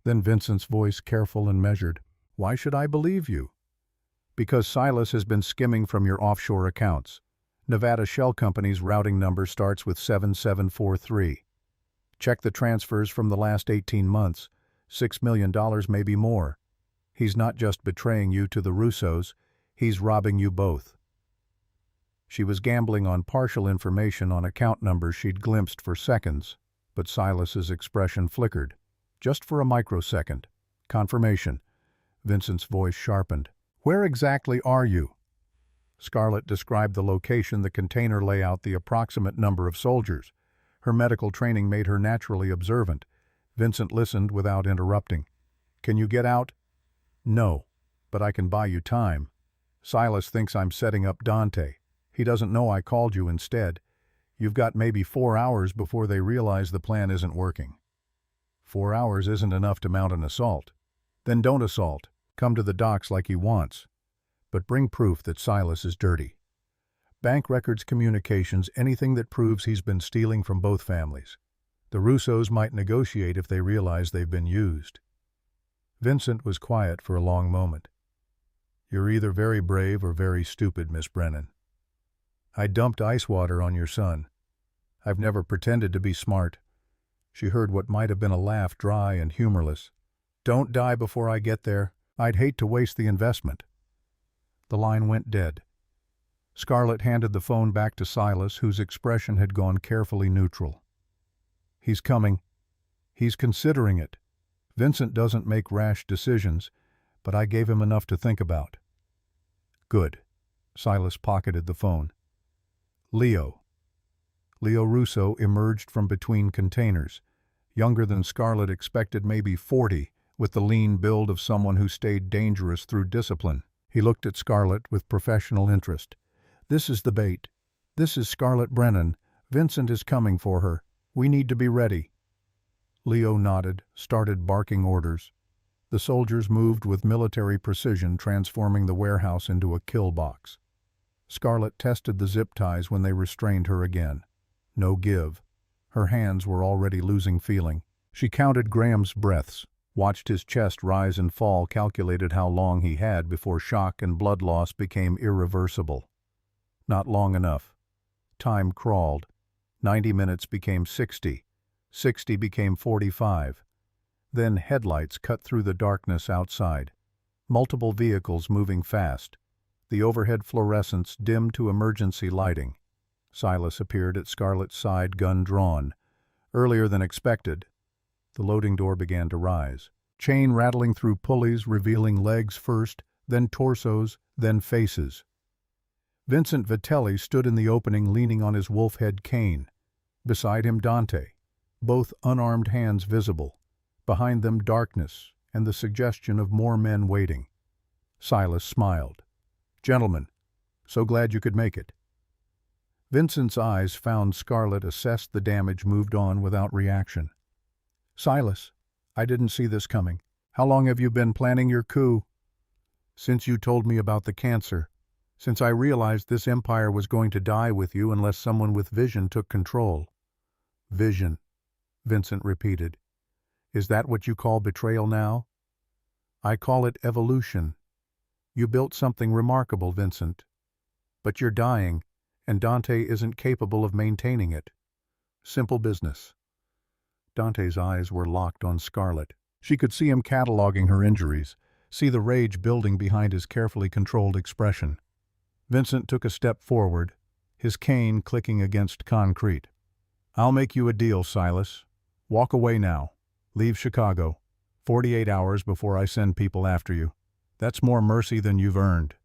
Then Vincent's voice, careful and measured. Why should I believe you? Because Silas has been skimming from your offshore accounts. Nevada Shell Company's routing number starts with 7743. Check the transfers from the last 18 months. $6 million, maybe more. He's not just betraying you to the Russos, he's robbing you both. She was gambling on partial information on account numbers she'd glimpsed for seconds, but Silas's expression flickered. Just for a microsecond. Confirmation. Vincent's voice sharpened. Where exactly are you? Scarlett described the location, the container layout, the approximate number of soldiers. Her medical training made her naturally observant. Vincent listened without interrupting. Can you get out? No, but I can buy you time. Silas thinks I'm setting up Dante. He doesn't know I called you instead. You've got maybe 4 hours before they realize the plan isn't working. 4 hours isn't enough to mount an assault. Then don't assault. Come to the docks like he wants. But bring proof that Silas is dirty. Bank records, communications, anything that proves he's been stealing from both families. The Russos might negotiate if they realize they've been used. Vincent was quiet for a long moment. You're either very brave or very stupid, Miss Brennan. I dumped ice water on your son. I've never pretended to be smart. She heard what might have been a laugh, dry and humorless. Don't die before I get there. I'd hate to waste the investment. The line went dead. Scarlett handed the phone back to Silas, whose expression had gone carefully neutral. He's coming. He's considering it. Vincent doesn't make rash decisions, but I gave him enough to think about. Good. Silas pocketed the phone. Leo. Leo Russo emerged from between containers, younger than Scarlett expected, maybe 40, with the lean build of someone who stayed dangerous through discipline. He looked at Scarlett with professional interest. "This is the bait. This is Scarlett Brennan. Vincent is coming for her. We need to be ready." Leo nodded, started barking orders. The soldiers moved with military precision, transforming the warehouse into a kill box. Scarlett tested the zip ties when they restrained her again. No give. Her hands were already losing feeling. She counted Graham's breaths, watched his chest rise and fall, calculated how long he had before shock and blood loss became irreversible. Not long enough. Time crawled. 90 minutes became 60. 60 became 45. Then headlights cut through the darkness outside. Multiple vehicles moving fast. The overhead fluorescents dimmed to emergency lighting. Silas appeared at Scarlett's side, gun drawn. Earlier than expected, the loading door began to rise. Chain rattling through pulleys, revealing legs first, then torsos, then faces. Vincent Vitelli stood in the opening, leaning on his wolf-head cane. Beside him, Dante, both unarmed hands visible. Behind them, darkness and the suggestion of more men waiting. Silas smiled. "Gentlemen, so glad you could make it." Vincent's eyes found Scarlett, assessed the damage, moved on without reaction. "Silas, I didn't see this coming. How long have you been planning your coup?" "Since you told me about the cancer. Since I realized this empire was going to die with you unless someone with vision took control." "Vision," Vincent repeated. "Is that what you call betrayal now?" "I call it evolution. You built something remarkable, Vincent. But you're dying, and Dante isn't capable of maintaining it. Simple business." Dante's eyes were locked on Scarlett. She could see him cataloging her injuries, see the rage building behind his carefully controlled expression. Vincent took a step forward, his cane clicking against concrete. "I'll make you a deal, Silas. Walk away now. Leave Chicago. 48 hours before I send people after you. That's more mercy than you've earned."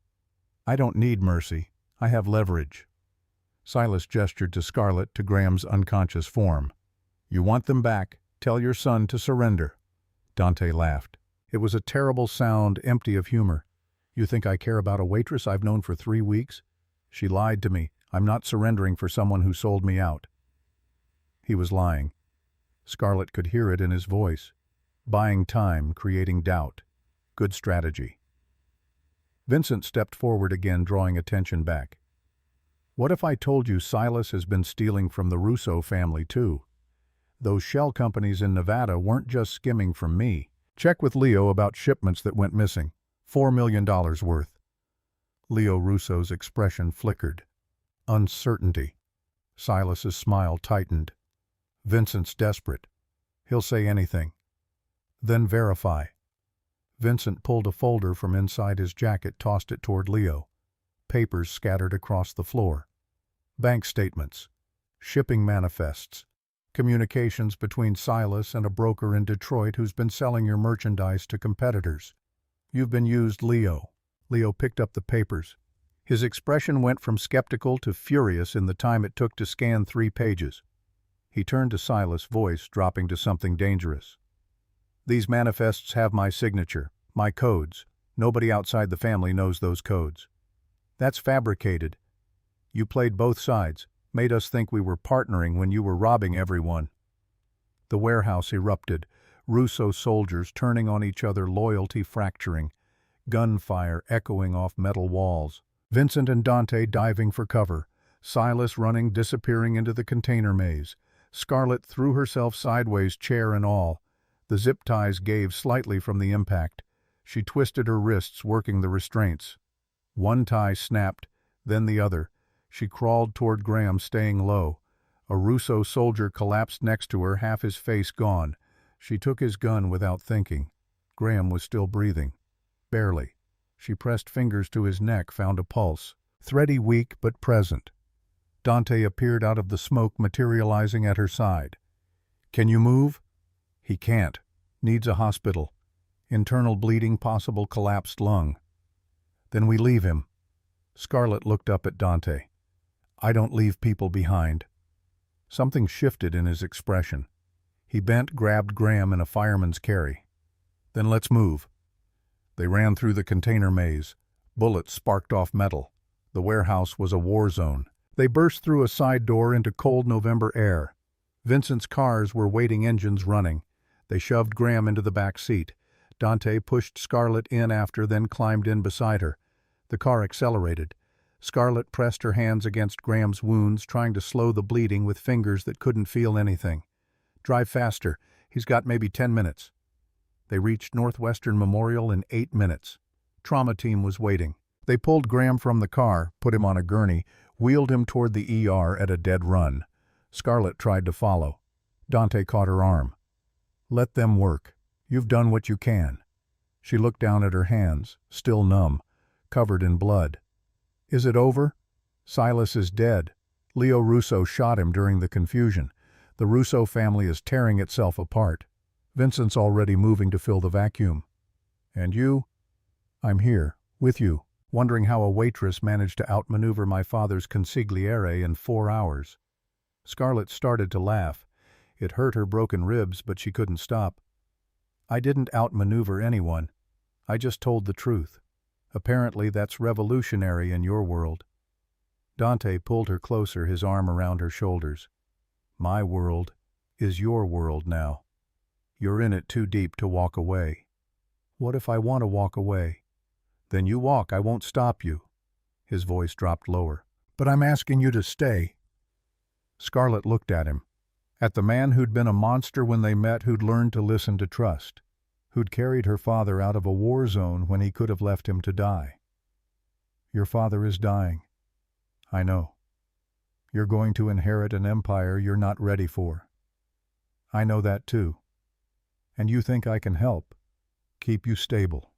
"I don't need mercy. I have leverage." Silas gestured to Scarlett, to Graham's unconscious form. "You want them back. Tell your son to surrender." Dante laughed. It was a terrible sound, empty of humor. "You think I care about a waitress I've known for 3 weeks? She lied to me. I'm not surrendering for someone who sold me out." He was lying. Scarlett could hear it in his voice. Buying time, creating doubt. Good strategy. Vincent stepped forward again, drawing attention back. "What if I told you Silas has been stealing from the Russo family too? Those shell companies in Nevada weren't just skimming from me. Check with Leo about shipments that went missing. $4 million worth." Leo Russo's expression flickered. Uncertainty. Silas's smile tightened. Vincent's desperate. He'll say anything. "Then verify." Vincent pulled a folder from inside his jacket, tossed it toward Leo. Papers scattered across the floor. Bank statements. Shipping manifests. Communications between Silas and a broker in Detroit who's been selling your merchandise to competitors. "You've been used, Leo." Leo picked up the papers. His expression went from skeptical to furious in the time it took to scan 3 pages. He turned to Silas, voice dropping to something dangerous. "These manifests have my signature, my codes. Nobody outside the family knows those codes. That's fabricated. You played both sides, made us think we were partnering when you were robbing everyone." The warehouse erupted, Russo soldiers turning on each other, loyalty fracturing, gunfire echoing off metal walls. Vincent and Dante diving for cover, Silas running, disappearing into the container maze. Scarlett threw herself sideways, chair and all. The zip ties gave slightly from the impact. She twisted her wrists, working the restraints. One tie snapped, then the other. She crawled toward Graham, staying low. A Russo soldier collapsed next to her, half his face gone. She took his gun without thinking. Graham was still breathing. Barely. She pressed fingers to his neck, found a pulse. Thready, weak, but present. Dante appeared out of the smoke, materializing at her side. "Can you move?" "He can't. Needs a hospital. Internal bleeding, possible collapsed lung." "Then we leave him." Scarlett looked up at Dante. "I don't leave people behind." Something shifted in his expression. He bent, grabbed Graham in a fireman's carry. "Then let's move." They ran through the container maze. Bullets sparked off metal. The warehouse was a war zone. They burst through a side door into cold November air. Vincent's cars were waiting, engines running. They shoved Graham into the back seat. Dante pushed Scarlett in after, then climbed in beside her. The car accelerated. Scarlett pressed her hands against Graham's wounds, trying to slow the bleeding with fingers that couldn't feel anything. "Drive faster. He's got maybe 10 minutes. They reached Northwestern Memorial in 8 minutes. Trauma team was waiting. They pulled Graham from the car, put him on a gurney, wheeled him toward the ER at a dead run. Scarlett tried to follow. Dante caught her arm. "Let them work. You've done what you can." She looked down at her hands, still numb, covered in blood. "Is it over?" "Silas is dead. Leo Russo shot him during the confusion. The Russo family is tearing itself apart. Vincent's already moving to fill the vacuum." "And you?" "I'm here, with you, wondering how a waitress managed to outmaneuver my father's consigliere in 4 hours." Scarlett started to laugh. It hurt her broken ribs, but she couldn't stop. "I didn't outmaneuver anyone. I just told the truth. Apparently that's revolutionary in your world." Dante pulled her closer, his arm around her shoulders. "My world is your world now. You're in it too deep to walk away." "What if I want to walk away?" "Then you walk, I won't stop you." His voice dropped lower. "But I'm asking you to stay." Scarlett looked at him. At the man who'd been a monster when they met, who'd learned to listen to trust, who'd carried her father out of a war zone when he could have left him to die. "Your father is dying. I know. You're going to inherit an empire you're not ready for. I know that too. And you think I can help, keep you stable,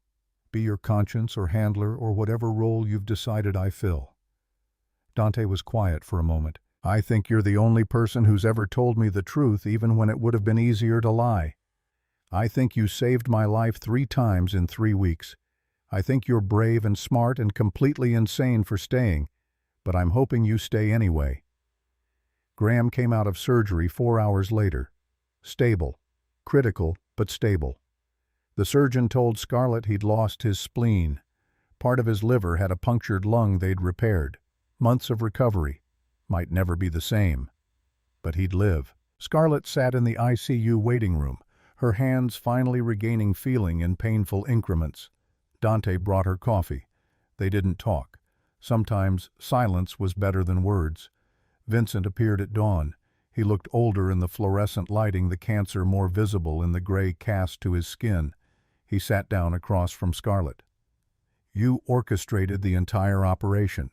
be your conscience or handler or whatever role you've decided I fill." Dante was quiet for a moment. "I think you're the only person who's ever told me the truth, even when it would have been easier to lie. I think you saved my life 3 times in 3 weeks. I think you're brave and smart and completely insane for staying, but I'm hoping you stay anyway." Graham came out of surgery 4 hours later. Stable. Critical, but stable. The surgeon told Scarlett he'd lost his spleen. Part of his liver had a punctured lung they'd repaired. Months of recovery. Might never be the same. But he'd live. Scarlett sat in the ICU waiting room, her hands finally regaining feeling in painful increments. Dante brought her coffee. They didn't talk. Sometimes silence was better than words. Vincent appeared at dawn. He looked older in the fluorescent lighting, the cancer more visible in the gray cast to his skin. He sat down across from Scarlett. "You orchestrated the entire operation.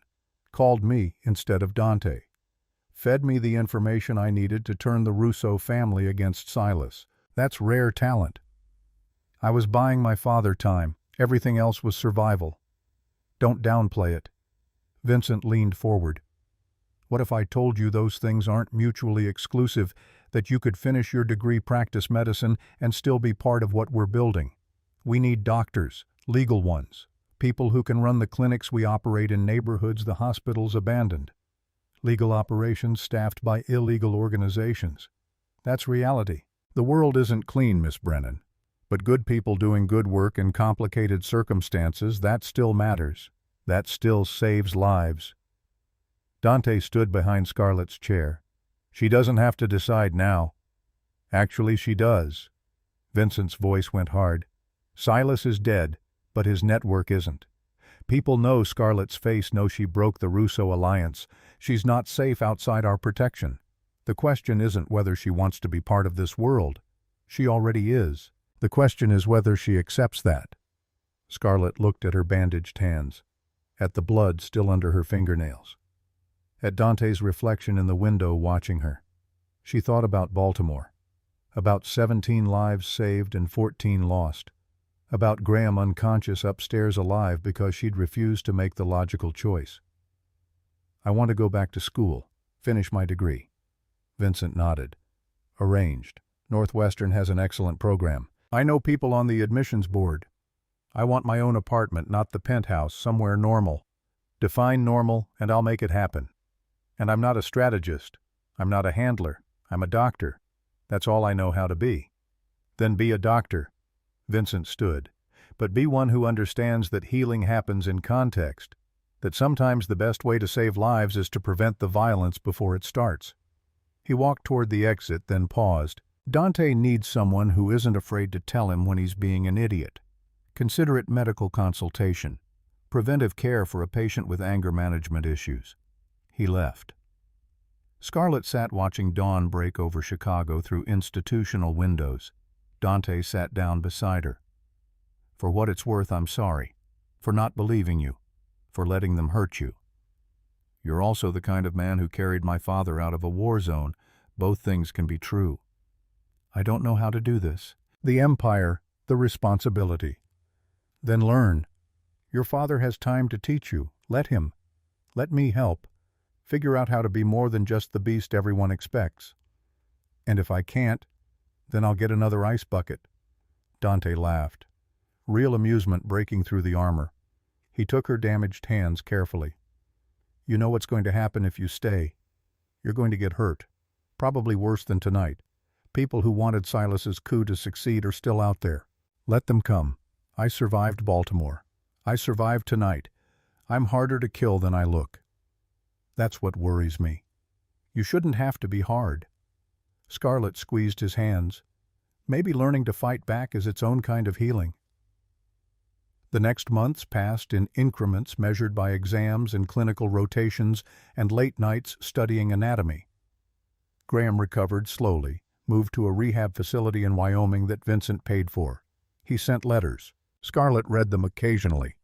Called me instead of Dante. Fed me the information I needed to turn the Russo family against Silas. That's rare talent. I was buying my father time. Everything else was survival. Don't downplay it." Vincent leaned forward. "What if I told you those things aren't mutually exclusive, that you could finish your degree, practice medicine, and still be part of what we're building? We need doctors, legal ones, people who can run the clinics we operate in neighborhoods the hospitals abandoned. Legal operations staffed by illegal organizations. That's reality. The world isn't clean, Miss Brennan. But good people doing good work in complicated circumstances, that still matters. That still saves lives." Dante stood behind Scarlett's chair. "She doesn't have to decide now." "Actually, she does." Vincent's voice went hard. "Silas is dead, but his network isn't. People know Scarlett's face, know she broke the Russo alliance. She's not safe outside our protection. The question isn't whether she wants to be part of this world. She already is. The question is whether she accepts that." Scarlett looked at her bandaged hands, at the blood still under her fingernails, at Dante's reflection in the window watching her. She thought about Baltimore, about 17 lives saved and 14 lost, about Graham unconscious upstairs alive because she'd refused to make the logical choice. "I want to go back to school, finish my degree." Vincent nodded. "Arranged. Northwestern has an excellent program. I know people on the admissions board. I want my own apartment, not the penthouse, somewhere normal. Define normal, and I'll make it happen. And I'm not a strategist. I'm not a handler. I'm a doctor. That's all I know how to be. Then be a doctor. Vincent stood. But be one who understands that healing happens in context, that sometimes the best way to save lives is to prevent the violence before it starts. He walked toward the exit, then paused. Dante needs someone who isn't afraid to tell him when he's being an idiot. Consider it medical consultation, preventive care for a patient with anger management issues. He left. Scarlett sat watching dawn break over Chicago through institutional windows. Dante sat down beside her. For what it's worth, I'm sorry. For not believing you. For letting them hurt you. You're also the kind of man who carried my father out of a war zone. Both things can be true. I don't know how to do this. The empire, the responsibility. Then learn. Your father has time to teach you. Let him. Let me help. Figure out how to be more than just the beast everyone expects. And if I can't, then I'll get another ice bucket. Dante laughed, real amusement breaking through the armor. He took her damaged hands carefully. You know what's going to happen if you stay. You're going to get hurt. Probably worse than tonight. People who wanted Silas's coup to succeed are still out there. Let them come. I survived Baltimore. I survived tonight. I'm harder to kill than I look. That's what worries me. You shouldn't have to be hard. Scarlett squeezed his hands. Maybe learning to fight back is its own kind of healing. The next months passed in increments measured by exams and clinical rotations and late nights studying anatomy. Graham recovered slowly, moved to a rehab facility in Wyoming that Vincent paid for. He sent letters. Scarlett read them occasionally.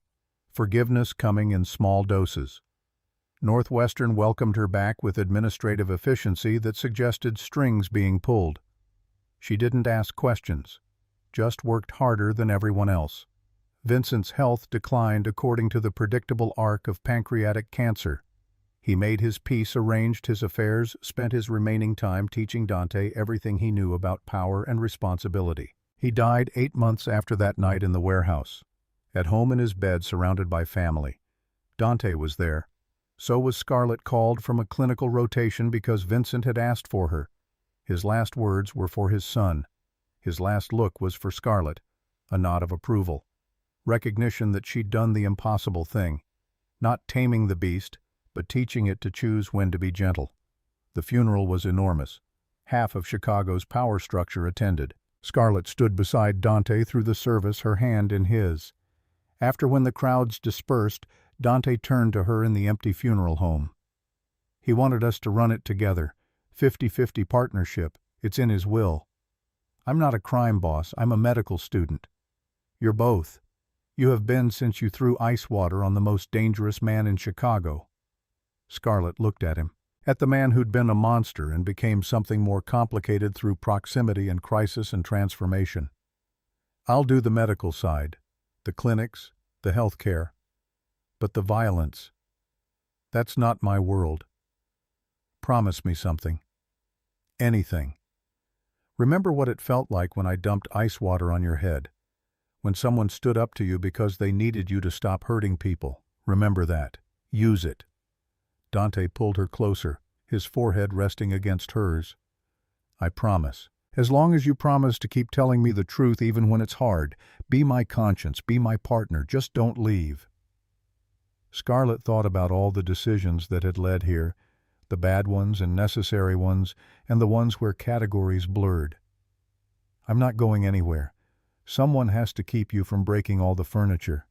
Forgiveness coming in small doses. Northwestern welcomed her back with administrative efficiency that suggested strings being pulled. She didn't ask questions, just worked harder than everyone else. Vincent's health declined according to the predictable arc of pancreatic cancer. He made his peace, arranged his affairs, spent his remaining time teaching Dante everything he knew about power and responsibility. He died 8 months after that night in the warehouse. At home in his bed surrounded by family. Dante was there. So was Scarlett, called from a clinical rotation because Vincent had asked for her. His last words were for his son. His last look was for Scarlett, a nod of approval. Recognition that she'd done the impossible thing. Not taming the beast, but teaching it to choose when to be gentle. The funeral was enormous. Half of Chicago's power structure attended. Scarlett stood beside Dante through the service, her hand in his. After, when the crowds dispersed, Dante turned to her in the empty funeral home. He wanted us to run it together. 50-50 partnership. It's in his will. I'm not a crime boss. I'm a medical student. You're both. You have been since you threw ice water on the most dangerous man in Chicago. Scarlett looked at him. At the man who'd been a monster and became something more complicated through proximity and crisis and transformation. I'll do the medical side. The clinics, the health care. But the violence. That's not my world. Promise me something. Anything. Remember what it felt like when I dumped ice water on your head. When someone stood up to you because they needed you to stop hurting people. Remember that. Use it. Dante pulled her closer, his forehead resting against hers. I promise. As long as you promise to keep telling me the truth even when it's hard. Be my conscience, be my partner, just don't leave. Scarlett thought about all the decisions that had led here, the bad ones and necessary ones, and the ones where categories blurred. I'm not going anywhere. Someone has to keep you from breaking all the furniture.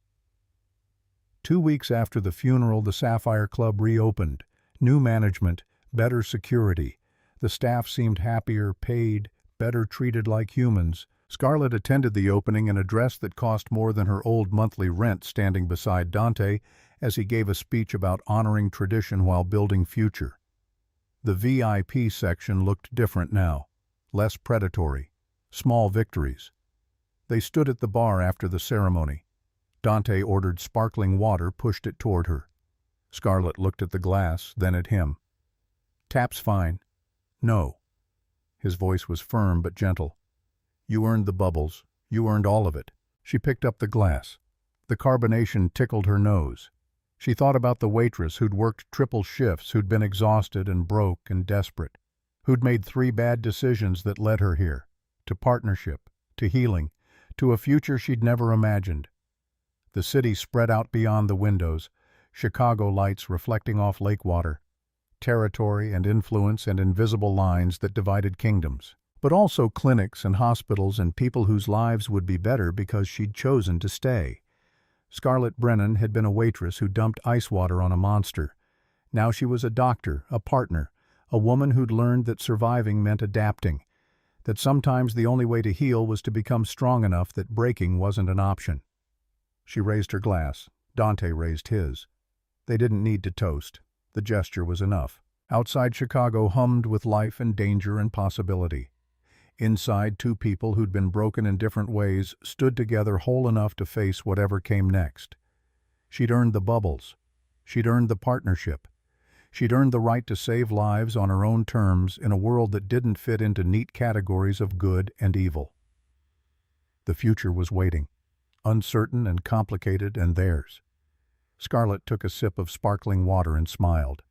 2 weeks after the funeral, the Sapphire Club reopened. New management, better security. The staff seemed happier, paid, better treated like humans. Scarlett attended the opening in a dress that cost more than her old monthly rent, standing beside Dante as he gave a speech about honoring tradition while building future. The VIP section looked different now, less predatory, small victories. They stood at the bar after the ceremony. Dante ordered sparkling water, pushed it toward her. Scarlett looked at the glass, then at him. Tap's fine. No. His voice was firm but gentle. You earned the bubbles. You earned all of it. She picked up the glass. The carbonation tickled her nose. She thought about the waitress who'd worked triple shifts, who'd been exhausted and broke and desperate, who'd made 3 bad decisions that led her here, to partnership, to healing, to a future she'd never imagined. The city spread out beyond the windows, Chicago lights reflecting off lake water, territory and influence and invisible lines that divided kingdoms, but also clinics and hospitals and people whose lives would be better because she'd chosen to stay. Scarlett Brennan had been a waitress who dumped ice water on a monster. Now she was a doctor, a partner, a woman who'd learned that surviving meant adapting, that sometimes the only way to heal was to become strong enough that breaking wasn't an option. She raised her glass. Dante raised his. They didn't need to toast. The gesture was enough. Outside Chicago hummed with life and danger and possibility. Inside, 2 people who'd been broken in different ways stood together whole enough to face whatever came next. She'd earned the bubbles. She'd earned the partnership. She'd earned the right to save lives on her own terms in a world that didn't fit into neat categories of good and evil. The future was waiting, uncertain and complicated, and theirs. Scarlett took a sip of sparkling water and smiled.